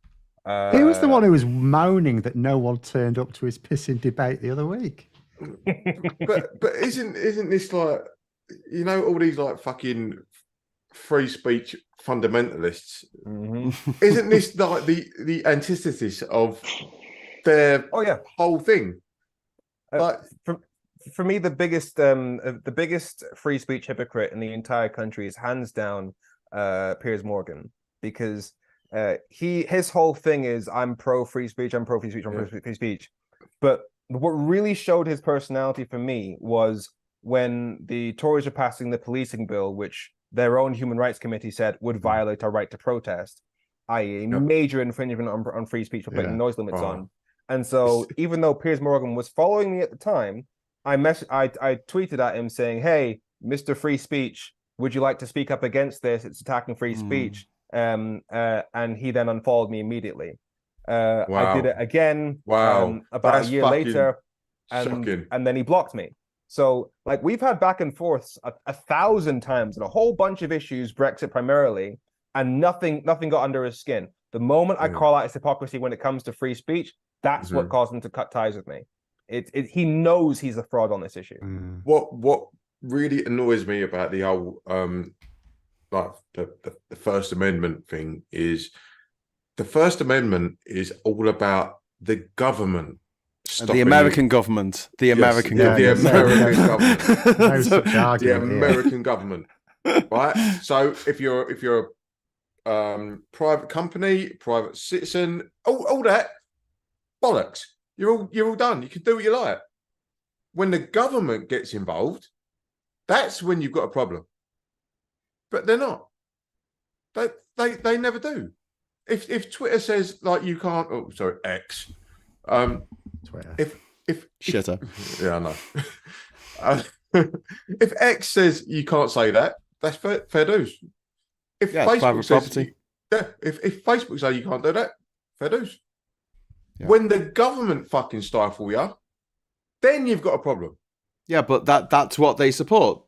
He was the one who was moaning that no one turned up to his pissing debate the other week. but isn't this like, you know, all these like fucking free speech fundamentalists? Isn't this like the antithesis of their whole thing? Like, for me, the biggest free speech hypocrite in the entire country is hands down Piers Morgan, because his whole thing is, I'm pro free speech, I'm pro free speech, I'm pro free speech. But what really showed his personality for me was when the Tories were passing the policing bill, which their own Human Rights Committee said would violate our right to protest, i.e. major infringement on free speech for putting noise limits on. And so even though Piers Morgan was following me at the time, I tweeted at him saying, "Hey, Mr. Free Speech, would you like to speak up against this? It's attacking free speech." And he then unfollowed me immediately. I did it again about a year later, and then he blocked me. So like, we've had back and forths 1,000 times on a whole bunch of issues, Brexit primarily, and nothing got under his skin. The moment I call out his hypocrisy when it comes to free speech, that's what caused him to cut ties with me. He knows he's a fraud on this issue. What really annoys me about the whole like the First Amendment thing is, the First Amendment is all about the government. The American government. The American government. The American government. Right? So if you're a private company, private citizen, all that bollocks. You're all done. You can do what you like. When the government gets involved, that's when you've got a problem. But they're not. They never do. If Twitter says like you can't, X. Twitter. If shitter. Yeah, I know. If X says you can't say that, that's fair dues. If Facebook says property. If Facebook says you can't do that, fair dues. Yeah. When the government fucking stifle you, then you've got a problem. Yeah, but that's what they support.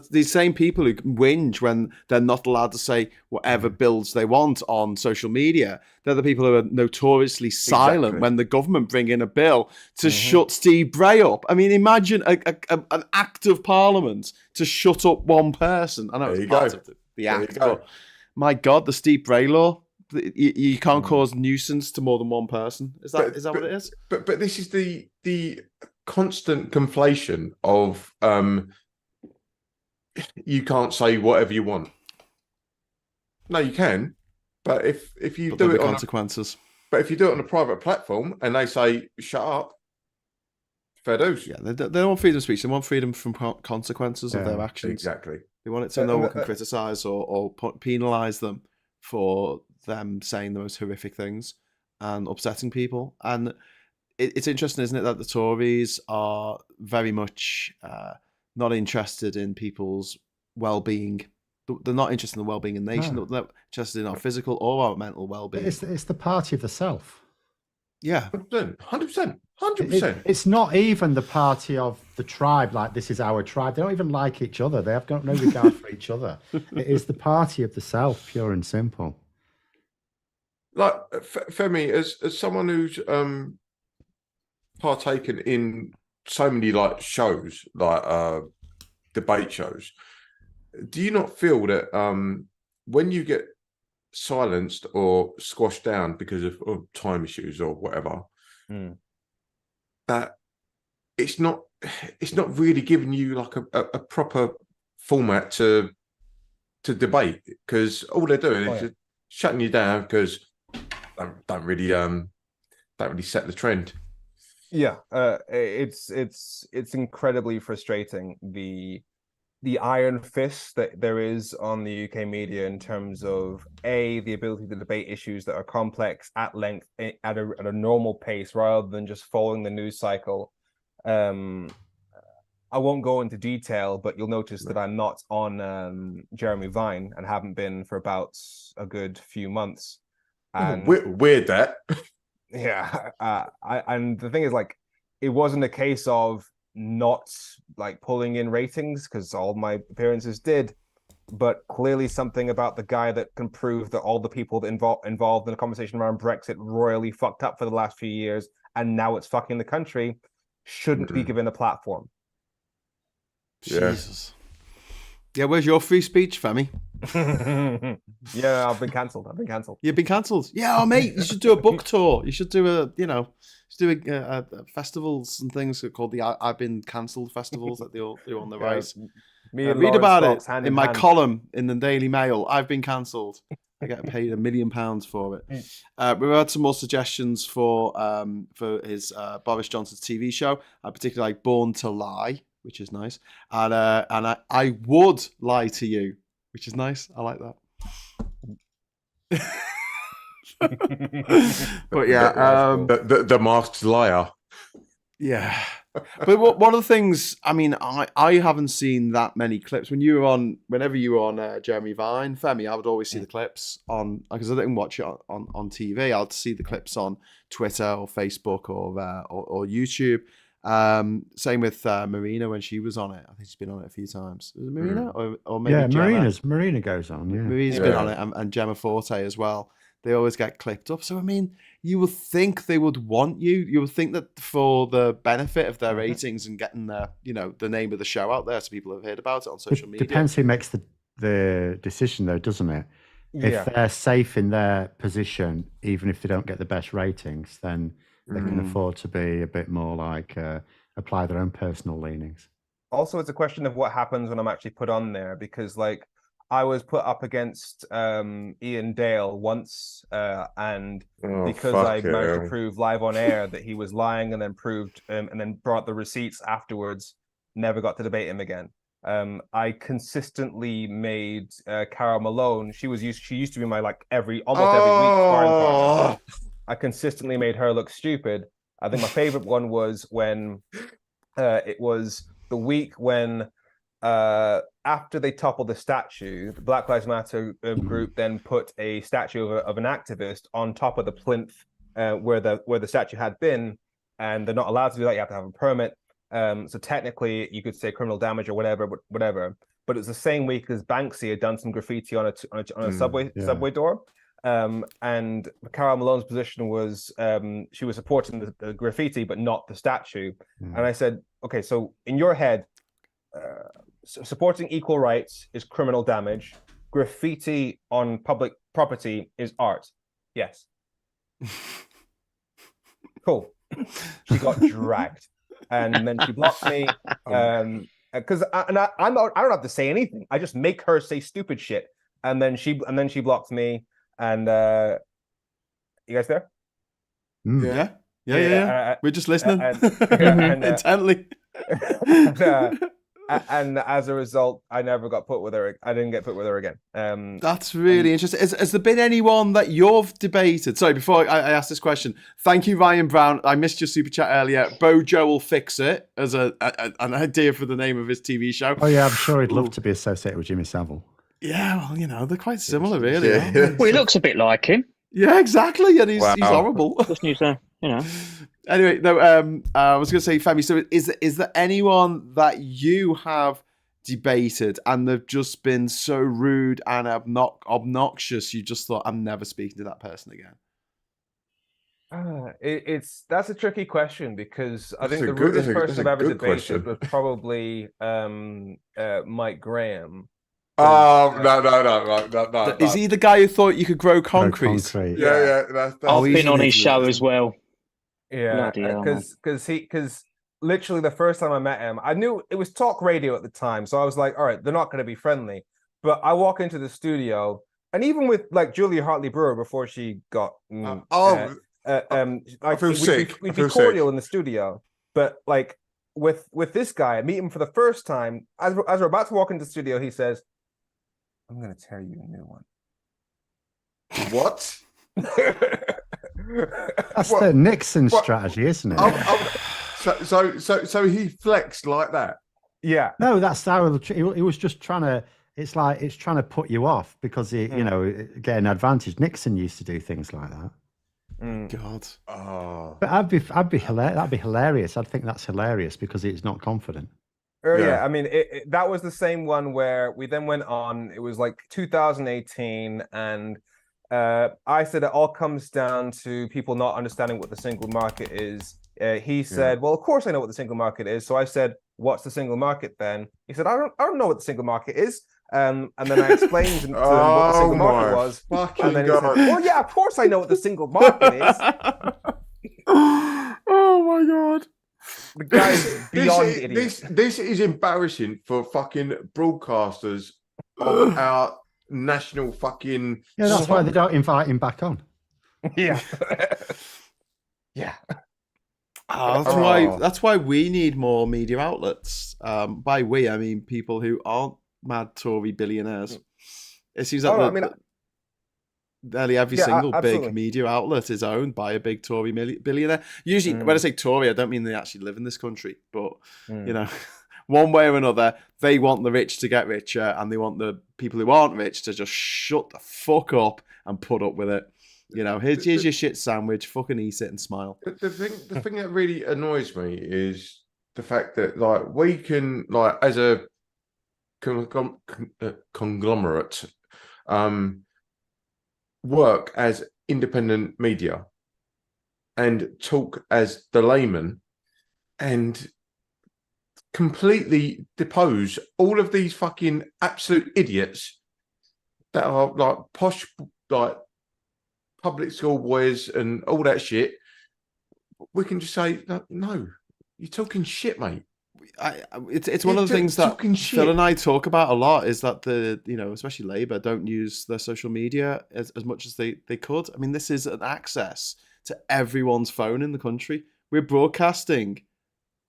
These same people who whinge when they're not allowed to say whatever bills they want on social media, they're the people who are notoriously silent when the government bring in a bill to shut Steve Bray up. I mean, imagine an act of parliament to shut up one person. I know it's part of the act, but my God, the Steve Bray law. You can't cause nuisance to more than one person. Is that what it is? But this is the constant conflation of you can't say whatever you want. No, you can, but if you do it on consequences. But if you do it on a private platform and they say shut up, fair dues. Yeah, they don't want freedom of speech. They want freedom from consequences of their actions. Exactly. They want it so no one can criticize or penalize them for them saying the most horrific things and upsetting people. And it's interesting, isn't it, that the Tories are very much not interested in people's well-being. They're not interested in the well-being of the nation. They're not interested in our physical or our mental well-being. It's the party of the self. Yeah. 100%. It's not even the party of the tribe, like this is our tribe. They don't even like each other. They have got no regard for each other. It is the party of the self, pure and simple. Like, Femi, as someone who's partaken in so many like shows, like debate shows, do you not feel that when you get silenced or squashed down because of time issues or whatever, that it's not really giving you like a proper format to debate, because all they're doing is just shutting you down because don't really set the trend. Yeah, it's incredibly frustrating, the iron fist that there is on the UK media in terms of the ability to debate issues that are complex at length at a normal pace rather than just following the news cycle. I won't go into detail, but you'll notice that I'm not on Jeremy Vine and haven't been for about a good few months. And Weird that. yeah, and the thing is, like, it wasn't a case of not like pulling in ratings because all my appearances did, but clearly something about the guy that can prove that all the people that involved in the conversation around Brexit royally fucked up for the last few years, and now it's fucking the country, shouldn't be given a platform. Jesus. Yeah, where's your free speech, Femi? Yeah, I've been cancelled. You've been cancelled. Yeah, oh, mate, you should do a book tour. You should do festivals and things called the I've Been Cancelled festivals that they all do on the right. Read about it in my column in the Daily Mail. I've been cancelled. I get paid £1 million for it. We've had some more suggestions for his Boris Johnson's TV show. I particularly like Born to Lie, which is nice, and I would lie to you, which is nice. I like that. But yeah, the masked liar. Yeah, but one of the things, I mean, I haven't seen that many clips. Whenever you were on Jeremy Vine, Femi, I would always see the clips on, because I didn't watch it on TV. I'd see the clips on Twitter or Facebook or YouTube. Same with Marina when she was on it. I think she's been on it a few times. Was it Marina or maybe Gemma? Marina goes on. Yeah, Marina's been on it, and Gemma Forte as well. They always get clipped up. So I mean, you would think they would want you. You would think that for the benefit of their ratings and getting the name of the show out there so people have heard about it on social media. Depends who makes the decision, though, doesn't it? Yeah. If they're safe in their position, even if they don't get the best ratings, then they can afford to be a bit more like apply their own personal leanings. Also, it's a question of what happens when I'm actually put on there, because like I was put up against Ian Dale once, and because I managed to prove live on air that he was lying, and then proved and then brought the receipts afterwards, never got to debate him again. I consistently made Carol Malone. She used to be my almost every week sparring partner. I consistently made her look stupid. I think my favorite one was when it was the week when after they toppled the statue, the Black Lives Matter group then put a statue of an activist on top of the plinth where the statue had been, and they're not allowed to do that. You have to have a permit. So technically, you could say criminal damage or whatever. But it's the same week as Banksy had done some graffiti on a subway door. And Carol Malone's position was she was supporting the graffiti, but not the statue. And I said, okay, so in your head, supporting equal rights is criminal damage. Graffiti on public property is art. Yes. Cool. She got dragged, and then she blocked me. Because I don't have to say anything. I just make her say stupid shit, and then she blocked me. And you guys there? Yeah. We're just listening intently. And as a result, I never got put with her. I didn't get put with her again. That's really interesting. Has there been anyone that you've debated? Sorry, before I ask this question, thank you, Ryan Brown. I missed your super chat earlier. Bojo will fix it as an idea for the name of his TV show. Oh yeah, I'm sure he'd love to be associated with Jimmy Savile. Yeah, well, they're quite similar, really. Yeah. Well, he looks a bit like him. Yeah, exactly. And he's horrible. Just needs to, Anyway, no. I was going to say, Femi. So, is there anyone that you have debated and they've just been so rude and obnoxious? You just thought, I'm never speaking to that person again. That's a tricky question, because I think the rudest person I've ever debated was probably Mike Graham. No. Is he the guy who thought you could grow concrete? Yeah. That's I've been on his show as well. Yeah, because literally the first time I met him, I knew it was talk radio at the time, so I was like, all right, they're not going to be friendly. But I walk into the studio, and even with like Julia Hartley Brewer before she got I feel sick. We'd be cordial in the studio, but like with this guy, I meet him for the first time. As we're about to walk into the studio, he says, "I'm going to tear you a new one." What? That's the Nixon strategy, isn't it? So he flexed like that. Yeah. No, that's how he was just trying to. It's trying to put you off because get an advantage. Nixon used to do things like that. God. Oh, But that'd be hilarious. I'd think that's hilarious because he's not confident. Yeah, yeah. I mean, that was the same one where we then went on. It was like 2018, and I said it all comes down to people not understanding what the single market is. He said, "Well, of course I know what the single market is." So I said, "What's the single market then?" He said, I don't know what the single market is." And then I explained to him what the Oh single market my was, fucking and then he said, God. "Well, yeah, of course I know what the single market is." Oh my God. The guy's beyond idiot. This is embarrassing for fucking broadcasters of our national fucking. Yeah, that's why they don't invite him back on. Yeah. Yeah. That's why we need more media outlets. By we, I mean people who aren't mad Tory billionaires. It seems like nearly every single absolutely. big media outlet is owned by a big Tory billionaire. Usually, when I say Tory, I don't mean they actually live in this country, but you know, one way or another, they want the rich to get richer, and they want the people who aren't rich to just shut the fuck up and put up with it. You know, here's your shit sandwich. Fucking eat it and smile. The thing that really annoys me is the fact that like we can like as a conglomerate work as independent media and talk as the layman and completely depose all of these fucking absolute idiots that are like posh like public school boys and all that shit. We can just say no, you're talking shit, mate. It's one of the things that Phil and I talk about a lot is that especially Labour don't use their social media as much as they could. I mean, this is an access to everyone's phone in the country. We're broadcasting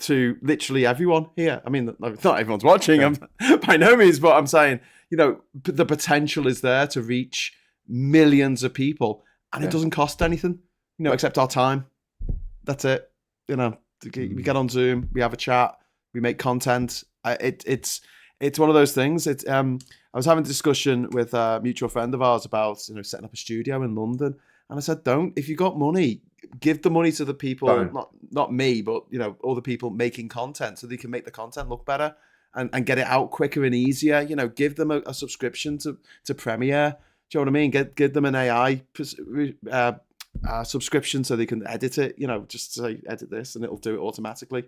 to literally everyone here. I mean, not everyone's watching by no means, but I'm saying, the potential is there to reach millions of people, and it doesn't cost anything, except our time. That's it. We get on Zoom, we have a chat, we make content. It's one of those things. I was having a discussion with a mutual friend of ours about setting up a studio in London, and I said, if you got money, give the money to the people, not me, but all the people making content, so they can make the content look better and get it out quicker and easier. Give them a subscription to Premiere. Do you know what I mean? Give them an AI subscription so they can edit it. Just say edit this and it'll do it automatically.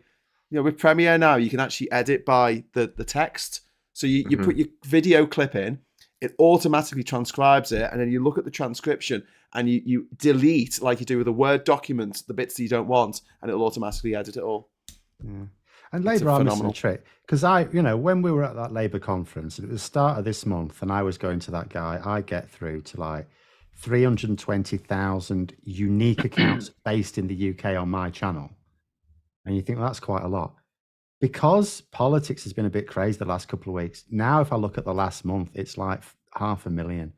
With Premiere now, you can actually edit by the text. So you put your video clip in, it automatically transcribes it, and then you look at the transcription and you delete, like you do with a Word document, the bits that you don't want, and it'll automatically edit it all. Yeah. And Labour are missing a trick. Because when we were at that Labour conference, it was the start of this month, and I was going to that guy, I get through to like 320,000 unique accounts based in the UK on my channel. And you think, well, that's quite a lot. Because politics has been a bit crazy the last couple of weeks, now if I look at the last month, it's like 500,000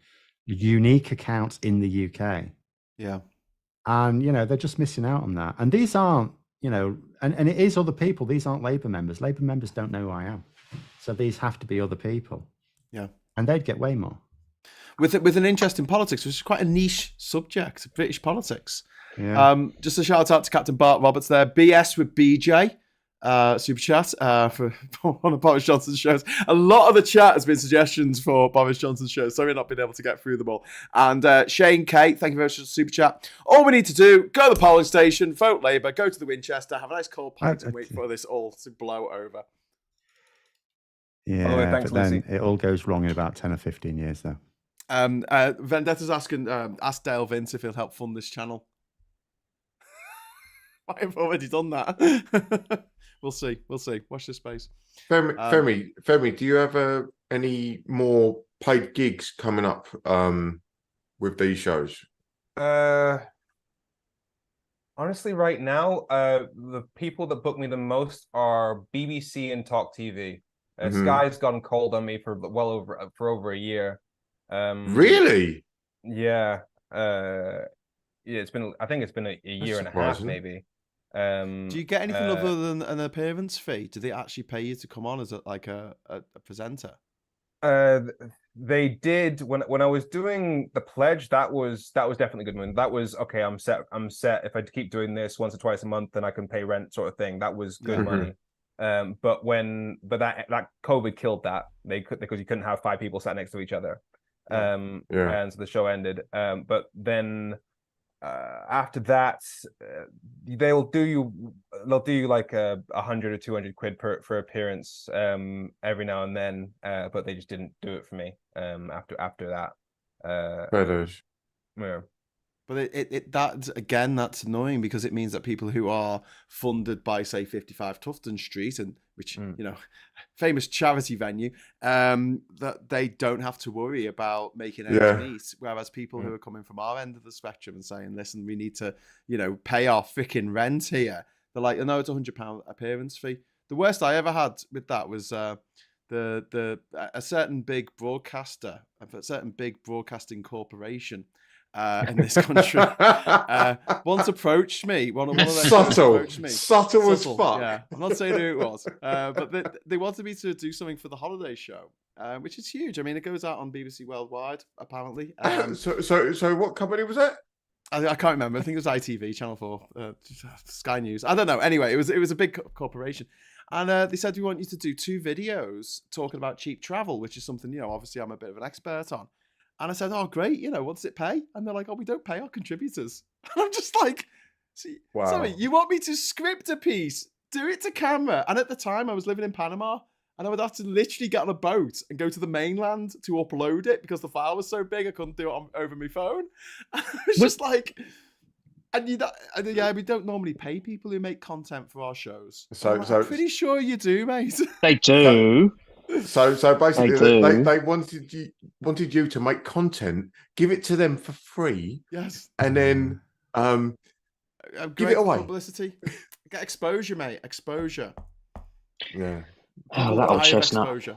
unique accounts in the UK. Yeah. And, they're just missing out on that. And these aren't, and it is other people. These aren't Labour members. Labour members don't know who I am. So these have to be other people. Yeah. And they'd get way more. With an interest in politics, which is quite a niche subject, British politics. Yeah. Just a shout out to Captain Bart Roberts there. BS with BJ, super chat for one of Boris Johnson's shows. A lot of the chat has been suggestions for Boris Johnson's shows. Sorry, not been able to get through them all. And Shane K, thank you very much for the super chat. All we need to do: go to the polling station, vote Labour, go to the Winchester, have a nice cold pint, and wait for this all to blow over. Yeah, thanks, but then Lucy. it all goes wrong in about 10 or 15 years, though. Vendetta's asking, ask Dale Vince if he'll help fund this channel. I've already done that. We'll see. Watch this space. Femi, do you have any more paid gigs coming up with these shows? Honestly, right now, the people that book me the most are BBC and Talk TV. Sky's gone cold on me for over a year. Really? Yeah. I think it's been a year and a half, maybe. Do you get anything other than an appearance fee? Do they actually pay you to come on as a presenter? They did when I was doing the pledge. That was definitely good one. That was okay. I'm set. If I keep doing this once or twice a month, then I can pay rent, sort of thing. That was good money. But that COVID killed that. Because you couldn't have 5 people sat next to each other. And so the show ended. But then after that, they'll do you like 100 or 200 quid for appearance every now and then. But they just didn't do it for me after that. Yeah. But that's annoying because it means that people who are funded by, say, 55 Tufton Street, and which famous charity venue, that they don't have to worry about making ends meet. Whereas people who are coming from our end of the spectrum and saying, "Listen, we need to, pay our freaking rent here," they're like, "Oh no, it's £100 appearance fee." The worst I ever had with that was a certain big broadcaster, a certain big broadcasting corporation. In this country, once approached me. One of their subtle approached me. Subtle as fuck. Yeah, I'm not saying who it was, but they wanted me to do something for the holiday show, which is huge. I mean, it goes out on BBC Worldwide, apparently. So what company was that? I can't remember. I think it was ITV, Channel 4, Sky News. I don't know. Anyway, it was a big corporation. And they said, we want you to do 2 videos talking about cheap travel, which is something, obviously I'm a bit of an expert on. And I said, oh, great, what does it pay? And they're like, oh, we don't pay our contributors. And I'm just like, sorry, you want me to script a piece, do it to camera? And at the time, I was living in Panama, and I would have to literally get on a boat and go to the mainland to upload it because the file was so big, I couldn't do it over my phone. And I was just like... we don't normally pay people who make content for our shows. I'm pretty sure you do, mate. They do. So basically, they wanted you to make content, give it to them for free, yes, and then give it away. Publicity, get exposure, mate. Exposure. Yeah. Oh, that old chestnut. Exposure.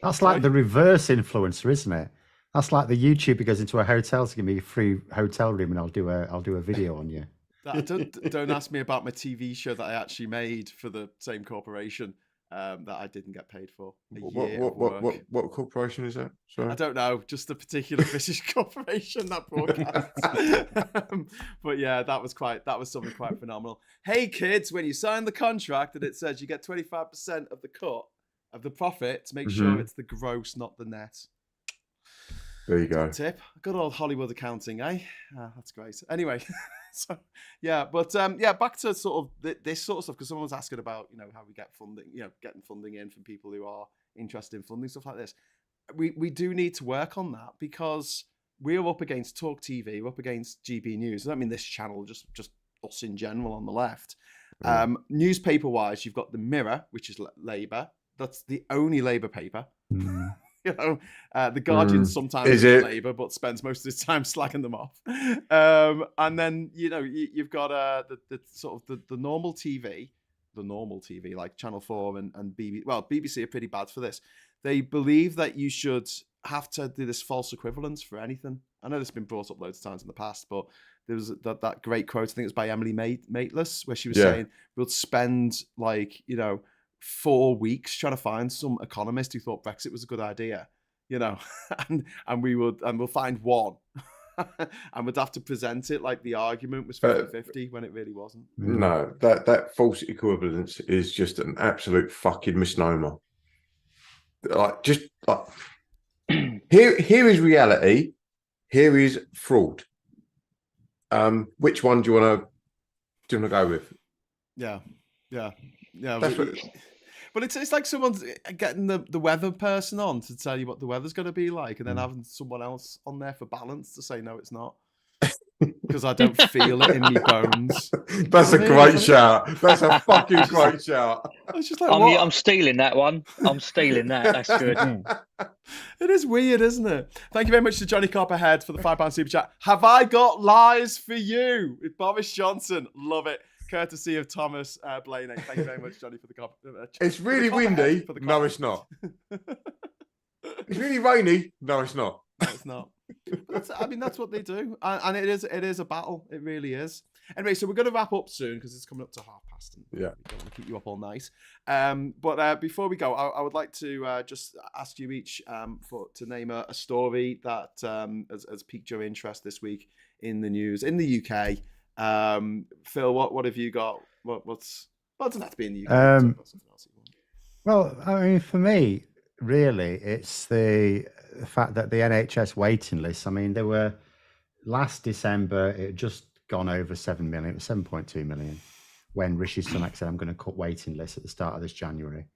That's like the reverse influencer, isn't it? That's like the YouTuber goes into a hotel to give me a free hotel room, and I'll do a video on you. Don't ask me about my TV show that I actually made for the same corporation. That I didn't get paid for. What corporation is that? Sorry? I don't know, just a particular British corporation that broadcasts. But yeah, that was something quite phenomenal. Hey kids, when you sign the contract and it says you get 25% of the cut of the profit, make sure it's the gross, not the net. There you go. Tip. Good old Hollywood accounting, eh? That's great. Anyway. So back to sort of this sort of stuff, because someone was asking about how we get funding, getting funding in from people who are interested in funding stuff like this. We do need to work on that because we're up against Talk TV, we're up against GB News. I don't mean this channel, just us in general on the left. Newspaper wise, you've got the Mirror, which is Labour. That's the only Labour paper. The Guardian sometimes is Labour, but spends most of his time slagging them off. And then you've got the sort of the normal TV, like Channel 4 and BBC. Well, BBC are pretty bad for this. They believe that you should have to do this false equivalence for anything. I know this has been brought up loads of times in the past, but there was that great quote. I think it was by Emily Maitlis, where she was saying we'll spend 4 weeks trying to find some economist who thought Brexit was a good idea, and we'll find one, and we'd have to present it like the argument was 50-50 when it really wasn't. No, that false equivalence is just an absolute fucking misnomer. Here is reality, here is fraud. Which one do you want to go with? Yeah. But it's like someone's getting the weather person on to tell you what the weather's going to be like, and then having someone else on there for balance to say no, it's not, because I don't feel it in my bones. That's a great shout. That's a fucking great shout. It's just like, I'm stealing that one. I'm stealing that. That's good. It is weird, isn't it? Thank you very much to Johnny Copperhead for the £5 super chat. Have I got lies for you with Boris Johnson? Love it. Courtesy of Thomas Blaney. Thank you very much, Johnny, for the comment. It's really windy. No, it's not. It's really rainy. No, it's not. No, it's not. That's what they do, and it is a battle. It really is. Anyway, so we're going to wrap up soon because it's coming up to 5:30. And Yeah. we don't want to keep you up all night. But before we go, I would like to just ask you each to name a story that has piqued your interest this week in the news in the UK. Phil, what have you got? Well, it doesn't have to be in the UK. Something else you want. Well, I mean, for me, really, it's the fact that the NHS waiting list. I mean, they were last December. It had just gone over 7 million. It was 7.2 million when Rishi Sunak said, "I'm going to cut waiting lists at the start of this January."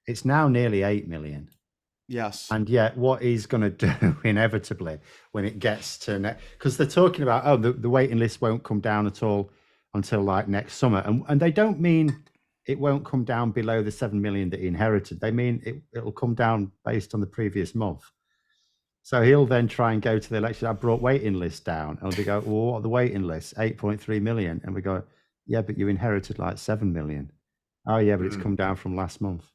It's now nearly 8 million. Yes. And yet, what he's going to do inevitably when it gets to because they're talking about the waiting list won't come down at all until like next summer, and they don't mean it won't come down below the 7 million that he inherited. They mean it'll come down based on the previous month. So he'll then try and go to the election. I brought waiting list down, and they go, "Well, what are the waiting lists? 8.3 million," and we go, "Yeah, but you inherited like 7 million." "Oh yeah, but it's come down from last month."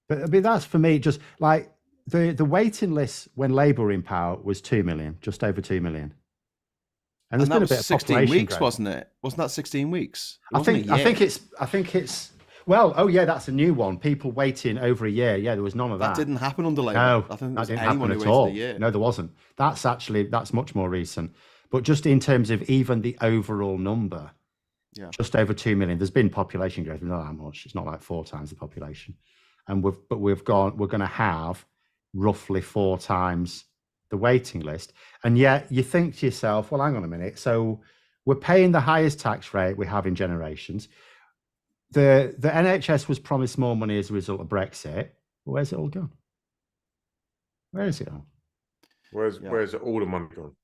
But I mean, that's for me just like the waiting list when Labour were in power was 2 million, just over 2 million. And there's been a bit of 16 population weeks, growth. Wasn't it? Wasn't that 16 weeks? I think it's well, oh yeah, that's a new one. People waiting over a year. Yeah, there was none of that. That didn't happen under Labour. No, I think that didn't anyone happen who at waited all. a year. No, there wasn't. That's much more recent. But just in terms of even the overall number, just over 2 million. There's been population growth, not that much. It's not like 4 times the population, and we're going to have roughly 4 times the waiting list. And yet you think to yourself, well, hang on a minute. So we're paying the highest tax rate we have in generations. The NHS was promised more money as a result of Brexit. Where's it all gone? Where is it all? Where's all the money gone?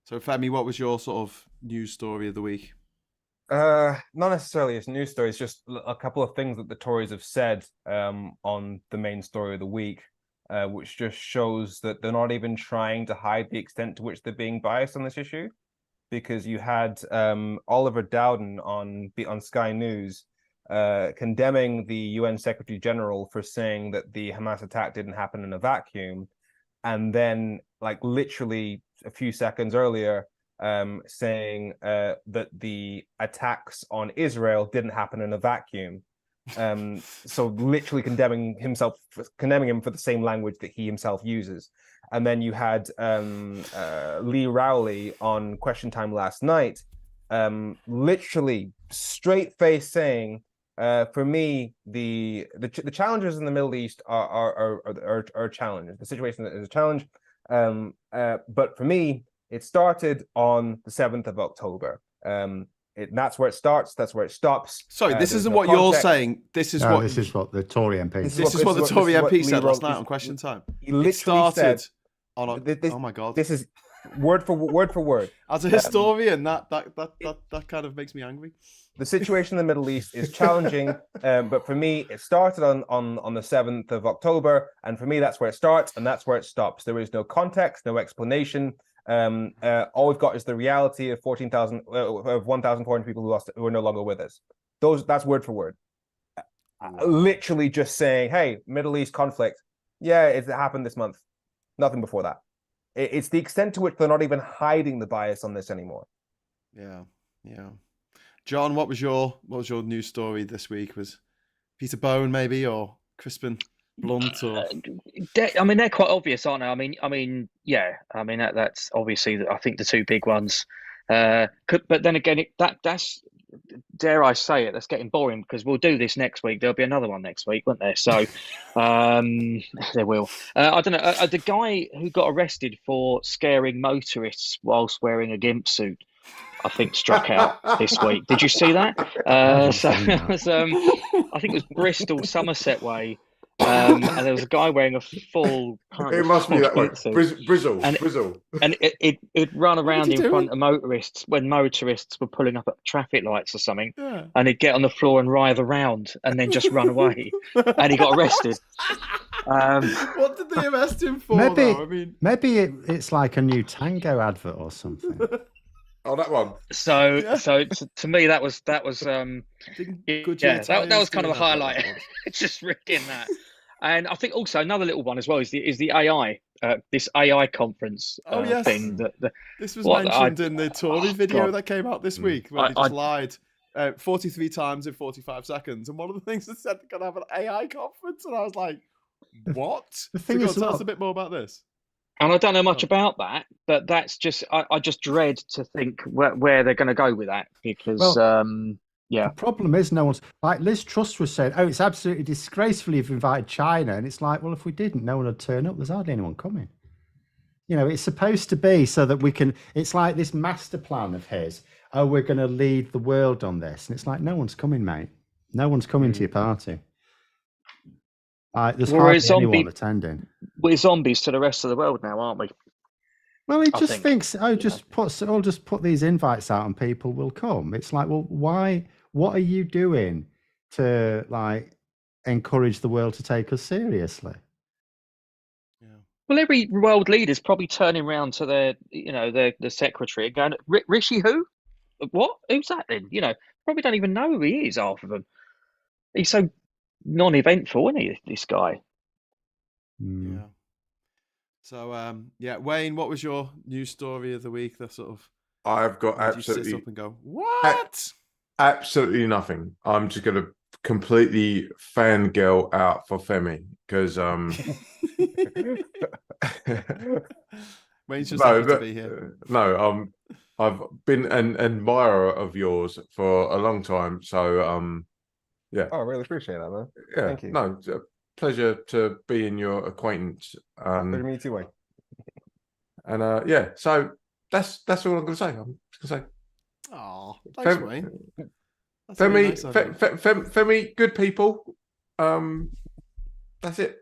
So, Femi, what was your sort of news story of the week? Not necessarily a news story. It's just a couple of things that the Tories have said on the main story of the week, which just shows that they're not even trying to hide the extent to which they're being biased on this issue. Because you had Oliver Dowden on Sky News condemning the UN Secretary General for saying that the Hamas attack didn't happen in a vacuum, and then, like, literally a few seconds earlier, saying that the attacks on Israel didn't happen in a vacuum. So literally condemning him for the same language that he himself uses. And then you had Lee Rowley on Question Time last night, literally straight face saying, for me, the challenges in the Middle East are challenges. The situation is a challenge, but for me, it started on the 7th of October. That's where it starts. That's where it stops. Sorry, this isn't what you're saying. This is what the Tory MP. This is what the Tory MP said last night on Question Time. He literally started said, oh my god! This is word for word. As a historian, that kind of makes me angry. The situation in the Middle East is challenging, but for me, it started on the 7th of October, and for me, that's where it starts and that's where it stops. There is no context, no explanation. All we've got is the reality of 1,400 people who are no longer with us. That's word for word. Literally just saying, "Hey, Middle East conflict. Yeah, it happened this month. Nothing before that." It's the extent to which they're not even hiding the bias on this anymore. Yeah. John, what was your news story this week? Was Peter Bone maybe, or Crispin Blunt, or? I mean, they're quite obvious, aren't they? I mean, yeah. I mean, that's obviously, I think, the two big ones. But then again, that's, dare I say it, that's getting boring, because we'll do this next week. There'll be another one next week, won't there? So there will. I don't know. The guy who got arrested for scaring motorists whilst wearing a gimp suit, I think, struck out this week. Did you see that? It was, I think it was Bristol, Somerset way. And there was a guy wearing a full. It must be that one. Brizzle. And it run around in front of motorists when motorists were pulling up at traffic lights or something. Yeah. And he'd get on the floor and writhe around and then just run away. And he got arrested. What did they arrest him for? Maybe it's like a new Tango advert or something. Oh, that one. So to me that was that was kind of a highlight. Just reading that. And I think also another little one as well is the AI this AI conference Oh yes, thing that this was what I mentioned in the Tory video that came out this week, where they just lied 43 times in 45 seconds. And one of the things they said they're going to have an AI conference, and I was like, "What?" The thing so is, tell us a bit more about this. And I don't know much about that, but that's just I just dread to think where they're going to go with that because the problem is no one's like Liz Truss was saying, "Oh, it's absolutely disgraceful you've invited China," and it's like, well, if we didn't, no one would turn up. There's hardly anyone coming. You know, it's supposed to be so that we can. It's like this master plan of his. Oh, we're going to lead the world on this, and it's like no one's coming, mate. No one's coming to your party. There's hardly anyone attending. We're zombies to the rest of the world now, aren't we? Well, he just thinks, just put these invites out and people will come. It's like, well, why? What are you doing to like encourage the world to take us seriously? Yeah. Well, every world leader is probably turning around to the secretary and going, Rishi who? What? Who's that then? You know, probably don't even know who he is, half of them. He's so non-eventful, isn't he, this guy? Yeah. So, Wayne, what was your news story of the week? That sort of I've got absolutely sit up and go, what? Absolutely nothing. I'm just going to completely fangirl out for Femi because Wayne's just happy to be here. No, I've been an admirer of yours for a long time. So yeah. Oh, I really appreciate that, man. Yeah, thank you. No, pleasure to be in your acquaintance. Pleasure to meet you, Wayne. And yeah, so that's all I'm going to say. I'm just going to say. Oh, thanks, Wayne. Femi, good people. That's it.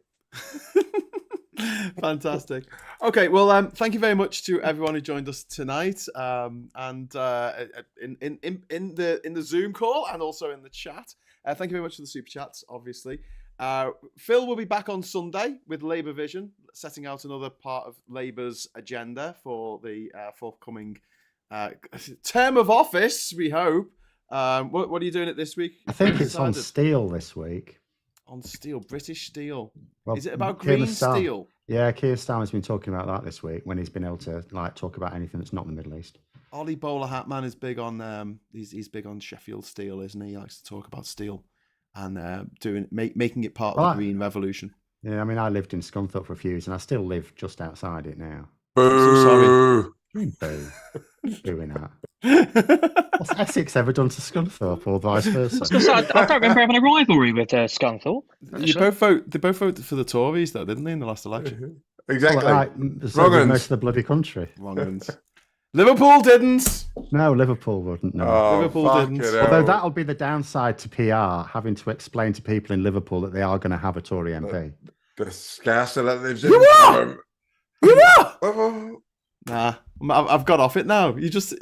Fantastic. Okay, well, thank you very much to everyone who joined us tonight, and in the Zoom call and also in the chat. Thank you very much for the super chats, obviously. Phil will be back on Sunday with Labour Vision, setting out another part of Labour's agenda for the forthcoming term of office, we hope. What are you doing it this week? I think it's on steel this week. On steel, British steel. Well, is it about green steel? Yeah, Keir Starmer's been talking about that this week when he's been able to like talk about anything that's not in the Middle East. Ollie Bowler Hatman is big on he's big on Sheffield steel, isn't he? He likes to talk about steel and making it part of the green revolution. Yeah, I mean, I lived in Scunthorpe for a few years, and I still live just outside it now. Boo! I'm so sorry. Doing that. What's Essex ever done to Scunthorpe, or vice versa? I don't remember having a rivalry with Scunthorpe. They both voted for the Tories, though, didn't they, in the last election? Exactly. So did most of the bloody country. Wrong ones. Liverpool didn't. No, Liverpool wouldn't. No. Liverpool didn't. Although that'll be the downside to PR, having to explain to people in Liverpool that they are going to have a Tory MP. The scasser that lives in. You are. Nah, I've got off it now. You just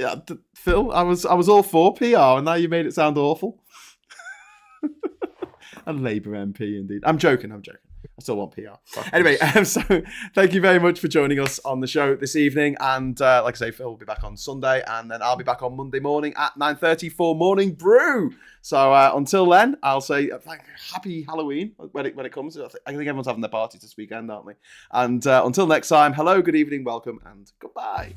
Phil. I was all for PR, and now you made it sound awful. A Labour MP, indeed. I'm joking. I still want PR. Anyway, so thank you very much for joining us on the show this evening. And like I say, Phil will be back on Sunday, and then I'll be back on Monday morning at 9:30 for Morning Brew. So until then, I'll say happy Halloween when it comes. I think everyone's having their parties this weekend, aren't they? And until next time, hello, good evening, welcome, and goodbye.